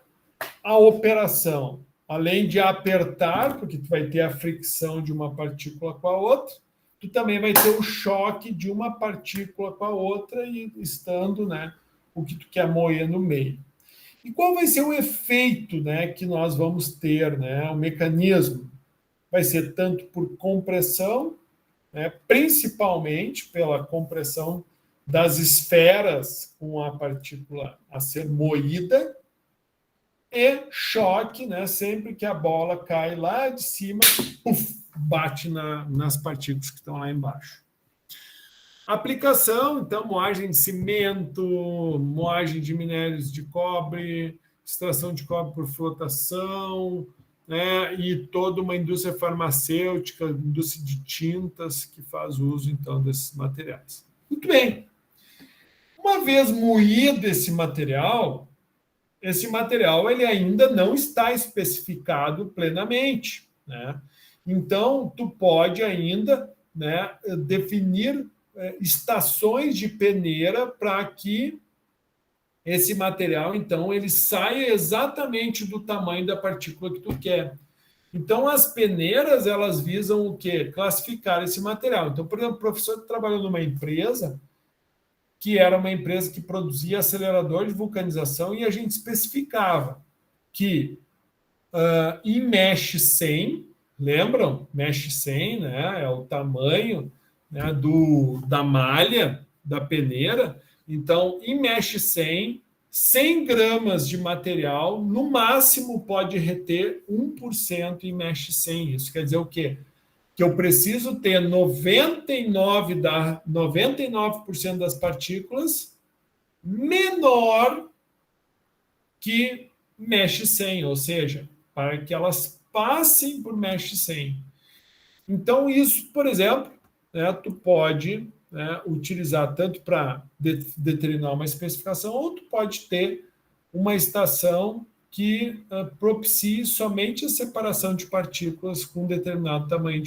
a operação? Além de apertar, porque tu vai ter a fricção de uma partícula com a outra, tu também vai ter o choque de uma partícula com a outra e estando, né, o que tu quer moer no meio. E qual vai ser o efeito, né, que nós vamos ter, né, o mecanismo? Vai ser tanto por compressão, né, principalmente pela compressão das esferas com a partícula a ser moída, e choque, né, sempre que a bola cai lá de cima, bate nas partículas que estão lá embaixo. Aplicação, então, moagem de cimento, moagem de minérios de cobre, extração de cobre por flotação, né, e toda uma indústria farmacêutica, indústria de tintas, que faz uso, então, desses materiais. Muito bem. Uma vez moído esse material ele ainda não está especificado plenamente, né? Então, tu pode ainda, né, definir estações de peneira para que esse material, então, ele saia exatamente do tamanho da partícula que tu quer. Então, as peneiras, elas visam o quê? Classificar esse material. Então, por exemplo, o professor que trabalhou numa empresa, que era uma empresa que produzia acelerador de vulcanização, e a gente especificava que em mesh 100, lembram? Mesh 100, né, é o tamanho, né, da malha da peneira. Então, em mesh 100 gramas de material, no máximo pode reter 1% em mesh 100. Isso quer dizer o quê? Que eu preciso ter 99% das partículas menor que mesh 100, ou seja, para que elas passem por mesh 100. Então, isso, por exemplo, né, tu pode, né, utilizar tanto para determinar uma especificação, ou tu pode ter uma estação que propicie somente a separação de partículas com determinado tamanho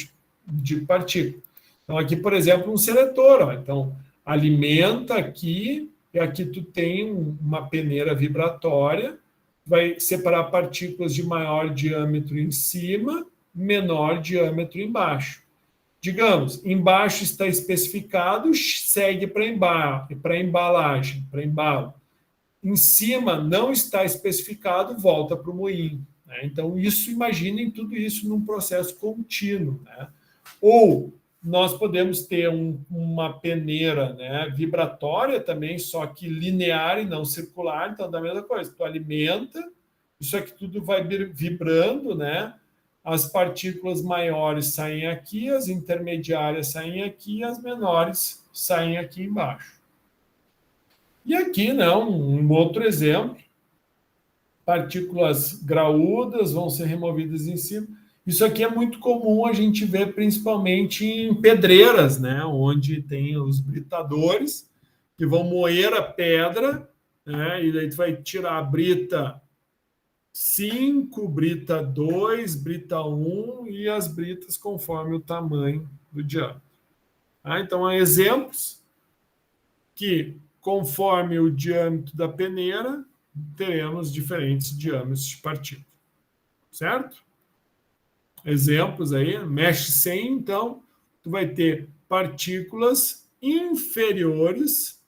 de partícula. Então, aqui, por exemplo, um seletor. Ó. Então, alimenta aqui, e aqui tu tem uma peneira vibratória, vai separar partículas de maior diâmetro em cima, menor diâmetro embaixo. Digamos, embaixo está especificado, segue para embalagem, para embalo. Em cima não está especificado, volta para o moinho. Né? Então, imaginem tudo isso num processo contínuo. Né? Ou nós podemos ter uma peneira, né, vibratória também, só que linear e não circular. Então, da mesma coisa, tu alimenta, isso aqui tudo vai vibrando, né? As partículas maiores saem aqui, as intermediárias saem aqui, as menores saem aqui embaixo. E aqui, né, um outro exemplo, partículas graúdas vão ser removidas em cima. Isso aqui é muito comum a gente ver principalmente em pedreiras, né, onde tem os britadores que vão moer a pedra, né, e daí tu vai tirar a brita 5, brita 2, brita 1 e as britas conforme o tamanho do diâmetro. Então, há exemplos que, conforme o diâmetro da peneira, teremos diferentes diâmetros de partícula. Certo? Exemplos aí, mesh 100, então, tu vai ter partículas inferiores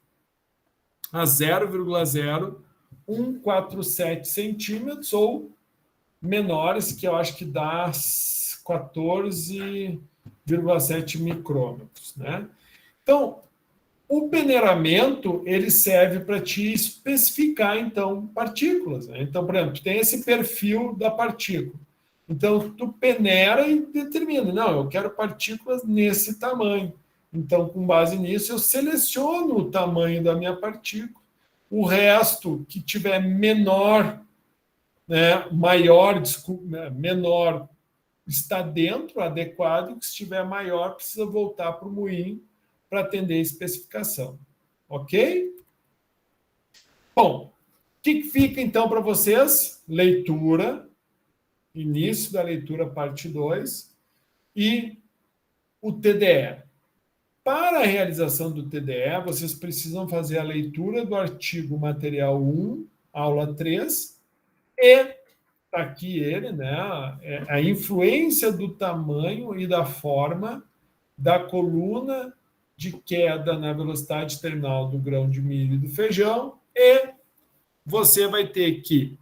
a 0,0147 centímetros ou menores, que eu acho que dá 14,7 micrômetros, né? Então, o peneiramento, ele serve para te especificar, então, partículas. Né? Então, por exemplo, tu tem esse perfil da partícula. Então, tu peneira e determina, não, eu quero partículas nesse tamanho. Então, com base nisso, eu seleciono o tamanho da minha partícula. O resto que tiver menor, né, menor está dentro, adequado, que se estiver maior, precisa voltar para o moinho para atender a especificação. Ok? Bom, o que fica então para vocês? Leitura, início da leitura, parte 2, e o TDE. Para a realização do TDE, vocês precisam fazer a leitura do artigo material 1, aula 3, e está aqui ele, né, a influência do tamanho e da forma da coluna de queda na velocidade terminal do grão de milho e do feijão, e você vai ter que,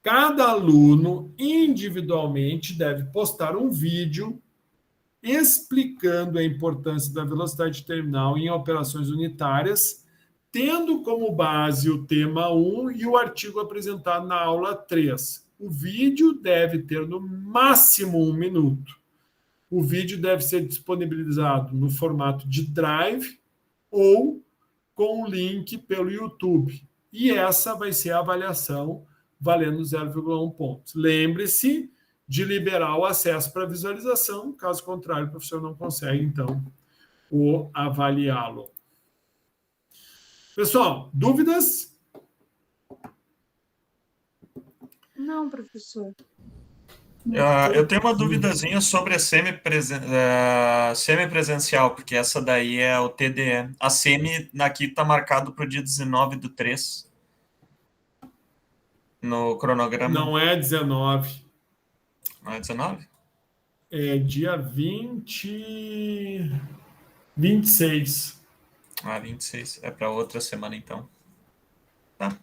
cada aluno individualmente deve postar um vídeo explicando a importância da velocidade terminal em operações unitárias, tendo como base o tema 1 e o artigo apresentado na aula 3. O vídeo deve ter no máximo 1 minuto. O vídeo deve ser disponibilizado no formato de Drive ou com o link pelo YouTube. E essa vai ser a avaliação valendo 0,1 pontos. Lembre-se de liberar o acesso para visualização, caso contrário, o professor não consegue, então, avaliá-lo. Pessoal, dúvidas? Não, professor. Eu tenho uma duvidazinha sobre a semipresencial, porque essa daí é o TDE. A semi aqui está marcado para o dia 19/3 no cronograma. Não é 19. Não é 19? É dia 26. 26. É para outra semana, então. Tá.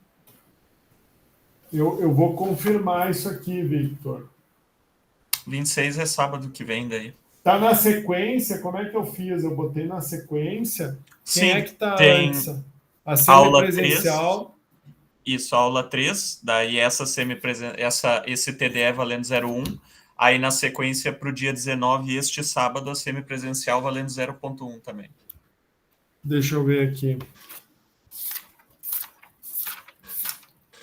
Eu vou confirmar isso aqui, Victor. 26 é sábado que vem daí. Tá na sequência? Como é que eu fiz? Eu botei na sequência. Quem é que tá tem antes? A semipresencial. Isso, aula 3. Daí esse TDE valendo 0,1. Aí na sequência para o dia 19, este sábado, a semipresencial valendo 0,1 também. Deixa eu ver aqui.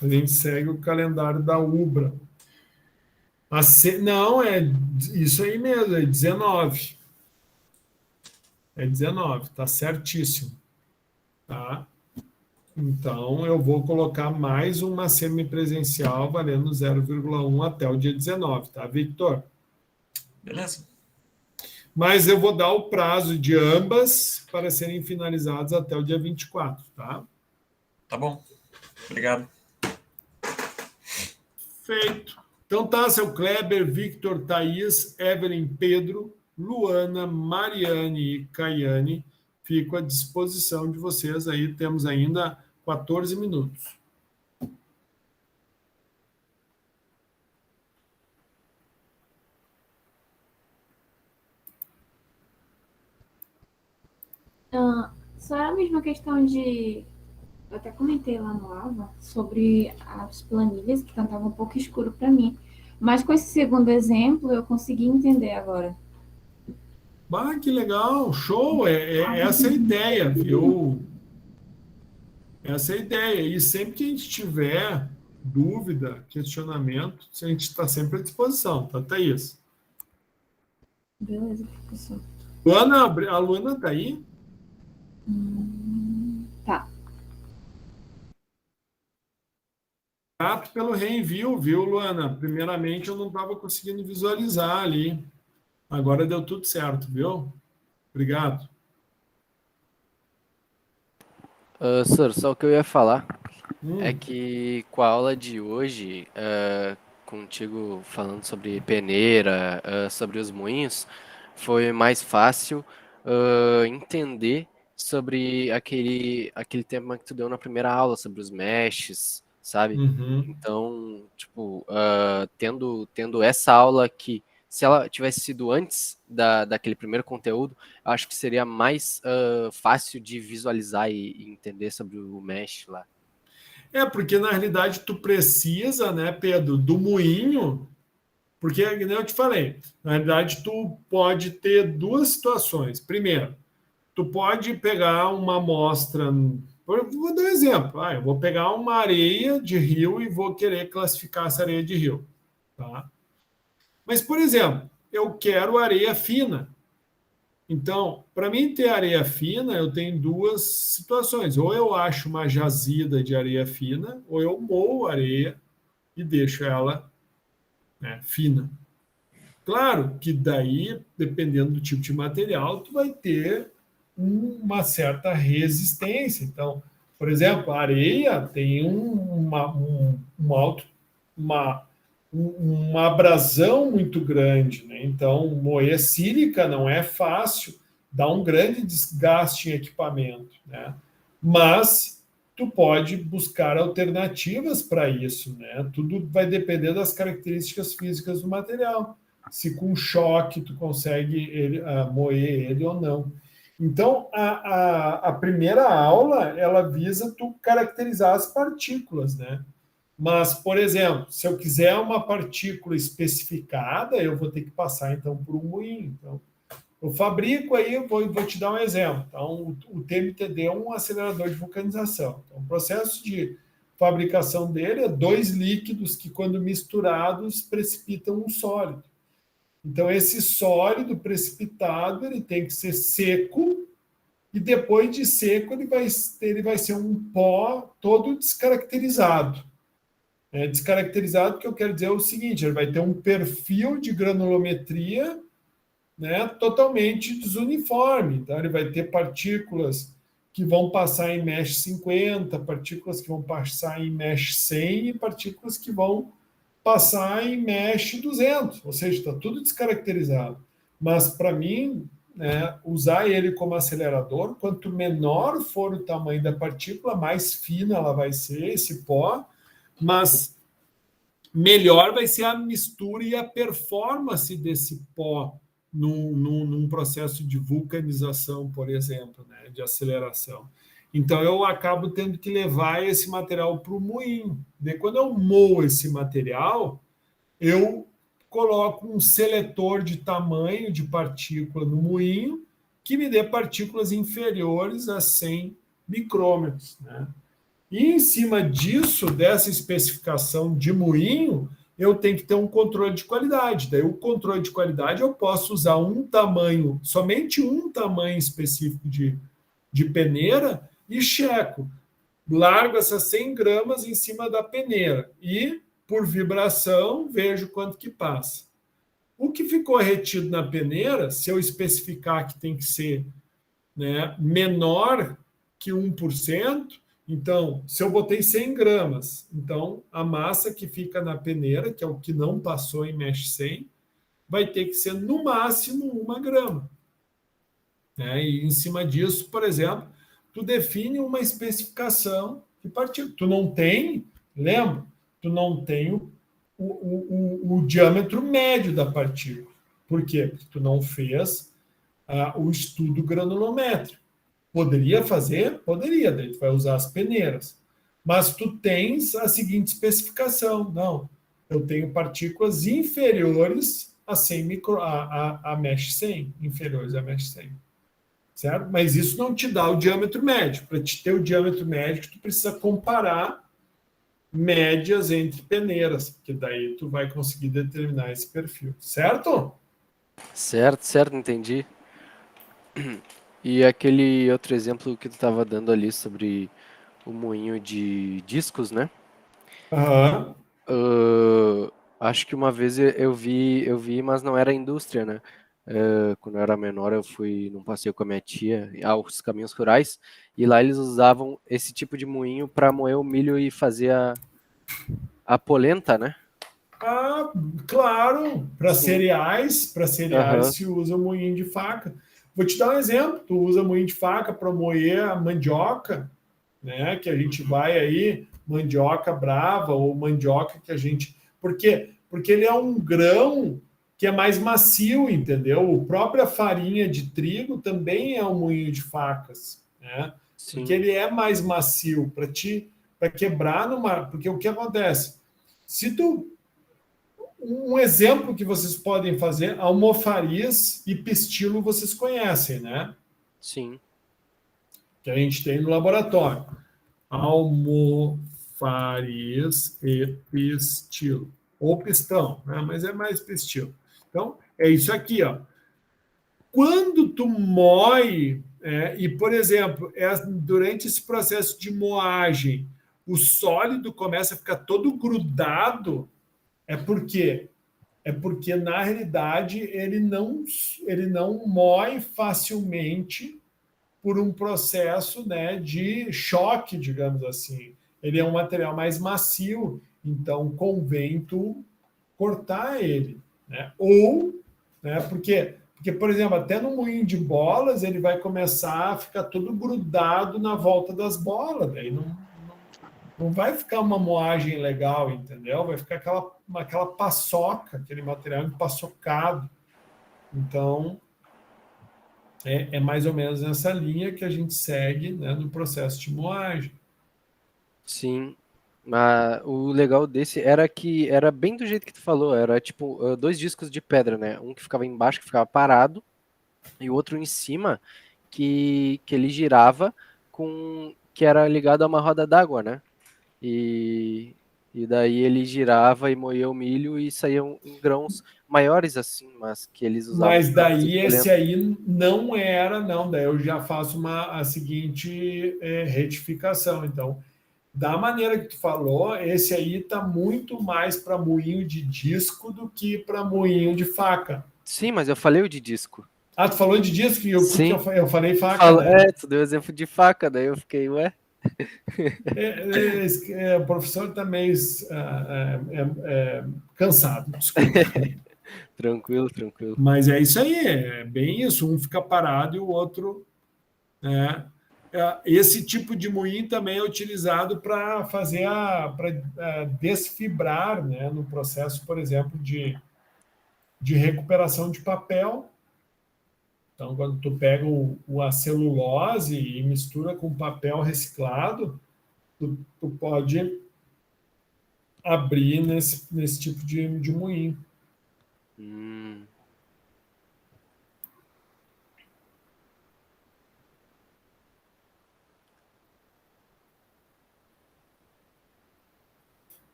A gente segue o calendário da UBRA. Não, é isso aí mesmo, é 19. É 19, tá certíssimo. Tá? Então, eu vou colocar mais uma semipresencial valendo 0,1 até o dia 19, tá, Victor? Beleza. Mas eu vou dar o prazo de ambas para serem finalizadas até o dia 24, tá? Tá bom. Obrigado. Feito. Então tá, seu Kleber, Victor, Thaís, Evelyn, Pedro, Luana, Mariane e Caiane. Fico à disposição de vocês aí. Temos ainda 14 minutos. Só é a mesma questão de. Eu até comentei lá no AVA sobre as planilhas, que estava um pouco escuro para mim. Mas com esse segundo exemplo, eu consegui entender agora. Ah, que legal, show! É essa a ideia, viu? Essa é a ideia. E sempre que a gente tiver dúvida, questionamento, a gente está sempre à disposição, tá, Thaís? Beleza, professor. Luana, a Luana está aí? Tá. Grato pelo reenvio, viu, Luana? Primeiramente, eu não estava conseguindo visualizar ali. Agora deu tudo certo, viu? Obrigado. Sir, só o que eu ia falar é Hum, que com a aula de hoje, contigo falando sobre peneira, sobre os moinhos, foi mais fácil entender sobre aquele tema que tu deu na primeira aula, sobre os meshes, sabe? uhum. Então, tipo, tendo essa aula aqui, se ela tivesse sido antes daquele primeiro conteúdo, eu acho que seria mais fácil de visualizar e entender sobre o mesh lá. É, porque na realidade tu precisa, né, Pedro, do moinho, porque, como eu te falei, na realidade tu pode ter duas situações. Primeiro, tu pode pegar uma amostra. Vou dar um exemplo. Eu vou pegar uma areia de rio e vou querer classificar essa areia de rio. Tá? Mas, por exemplo, eu quero areia fina. Então, para mim ter areia fina, eu tenho duas situações. Ou eu acho uma jazida de areia fina, ou eu moo a areia e deixo ela, né, fina. Claro que daí, dependendo do tipo de material, tu vai ter uma certa resistência. Então, por exemplo, a areia tem um alto, uma, uma abrasão muito grande, né? Então, moer sílica não é fácil, dá um grande desgaste em equipamento, né? Mas tu pode buscar alternativas para isso, né? Tudo vai depender das características físicas do material. Se com choque tu consegue moer ele ou não. Então, a primeira aula, ela visa tu caracterizar as partículas, né? Mas, por exemplo, se eu quiser uma partícula especificada, eu vou ter que passar, então, por um moinho. Então, eu fabrico aí, vou te dar um exemplo. Então, o TMTD é um acelerador de vulcanização. Então, o processo de fabricação dele é dois líquidos que, quando misturados, precipitam um sólido. Então, esse sólido precipitado ele tem que ser seco e depois de seco ele vai ser um pó todo descaracterizado. Descaracterizado, que eu quero dizer é o seguinte, ele vai ter um perfil de granulometria, né, totalmente desuniforme. Então, ele vai ter partículas que vão passar em mesh 50, partículas que vão passar em mesh 100 e partículas que vão passar em mesh 200, ou seja, está tudo descaracterizado. Mas, para mim, né, usar ele como acelerador, quanto menor for o tamanho da partícula, mais fina ela vai ser, esse pó, mas melhor vai ser a mistura e a performance desse pó num processo de vulcanização, por exemplo, né, de aceleração. Então, eu acabo tendo que levar esse material para o moinho. Daí, quando eu moo esse material, eu coloco um seletor de tamanho de partícula no moinho que me dê partículas inferiores a 100 micrômetros, né? E em cima disso, dessa especificação de moinho, eu tenho que ter um controle de qualidade. Daí, o controle de qualidade, eu posso usar um tamanho, somente um tamanho específico de peneira e checo. Largo essas 100 gramas em cima da peneira e, por vibração, vejo quanto que passa. O que ficou retido na peneira, se eu especificar que tem que ser, né, menor que 1%, então, se eu botei 100 gramas, então a massa que fica na peneira, que é o que não passou em mesh 100, vai ter que ser no máximo 1 grama. Né? E em cima disso, por exemplo, tu define uma especificação de partícula. Tu não tem, lembra? Tu não tem o diâmetro médio da partícula. Por quê? Porque tu não fez o estudo granulométrico. Poderia fazer? Poderia, daí tu vai usar as peneiras. Mas tu tens a seguinte especificação. Não, eu tenho partículas inferiores a 100 a mesh 100, inferiores a mesh 100. Certo? Mas isso não te dá o diâmetro médio. Para te ter o diâmetro médio, tu precisa comparar médias entre peneiras, porque daí tu vai conseguir determinar esse perfil. Certo? Certo, entendi. E aquele outro exemplo que tu estava dando ali sobre o moinho de discos, né? Aham. Acho que uma vez eu vi, mas não era indústria, né? Quando eu era menor, eu fui num passeio com a minha tia aos caminhos rurais e lá eles usavam esse tipo de moinho para moer o milho e fazer a polenta, né? Ah, claro, para Sim. cereais Aham. se usa moinho de faca. Vou te dar um exemplo, tu usa moinho de faca para moer a mandioca, né? Que a gente vai aí, mandioca brava ou mandioca que a gente. Por quê? Porque ele é um grão que é mais macio, entendeu? A própria farinha de trigo também é um moinho de facas, né? Porque Sim. ele é mais macio para quebrar numa. Porque o que acontece? Se tu um exemplo que vocês podem fazer, almofariz e pistilo vocês conhecem, né? Sim. Que a gente tem no laboratório. Almofariz e pistilo. Ou pistão, né? Mas é mais pistilo. Então, é isso aqui, ó. Quando tu moe, e, por exemplo, durante esse processo de moagem, o sólido começa a ficar todo grudado, é porque na realidade ele não moe facilmente por um processo, né, de choque, digamos assim. Ele é um material mais macio, então convém tu cortar ele, né? Ou, né, porque, por exemplo, até no moinho de bolas ele vai começar a ficar todo grudado na volta das bolas, daí não vai ficar uma moagem legal, entendeu? Vai ficar aquela paçoca, aquele material empaçocado. Então, é mais ou menos nessa linha que a gente segue, né, no processo de moagem. Sim. Mas o legal desse era que era bem do jeito que tu falou, era tipo 2 discos de pedra, né? Um que ficava embaixo, que ficava parado, e o outro em cima, que ele girava que era ligado a uma roda d'água, né? E, e daí ele girava e moía o milho e saíam em grãos maiores assim, mas que eles usavam Mas para fazer daí esse polenta. aí não era, não. Daí eu já faço a seguinte retificação. Então, da maneira que tu falou, esse aí está muito mais para moinho de disco do que para moinho de faca. Sim, mas eu falei o de disco. Ah, tu falou de disco e o que Sim. eu falei faca, né? Tu deu exemplo de faca, daí eu fiquei, ué? O professor está meio cansado, desculpa. Tranquilo. Mas é isso aí, é bem isso. Um fica parado e o outro. Né? Esse tipo de moinho também é utilizado para fazer para desfibrar, né? No processo, por exemplo, de recuperação de papel. Então, quando tu pega a celulose e mistura com papel reciclado, tu pode abrir nesse tipo de moinho. Hum.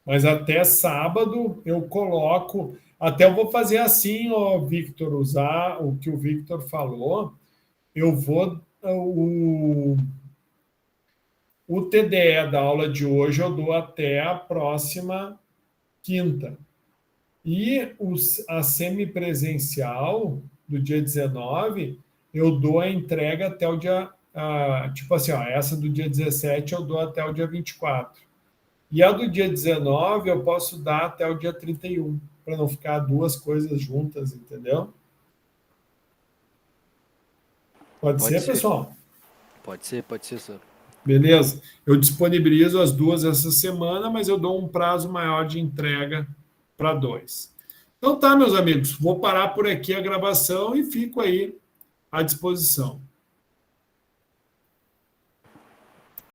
Mas até sábado eu coloco. Até eu vou fazer assim, ó, Victor, usar o que o Victor falou. Eu vou. O TDE da aula de hoje eu dou até a próxima quinta. E a semipresencial do dia 19, eu dou a entrega até o dia... tipo assim, ó, essa do dia 17 eu dou até o dia 24. E a do dia 19 eu posso dar até o dia 31, para não ficar duas coisas juntas, entendeu? Pode ser, pessoal? Pode ser, senhor. Beleza? Eu disponibilizo as duas essa semana, mas eu dou um prazo maior de entrega para 2. Então tá, meus amigos, vou parar por aqui a gravação e fico aí à disposição.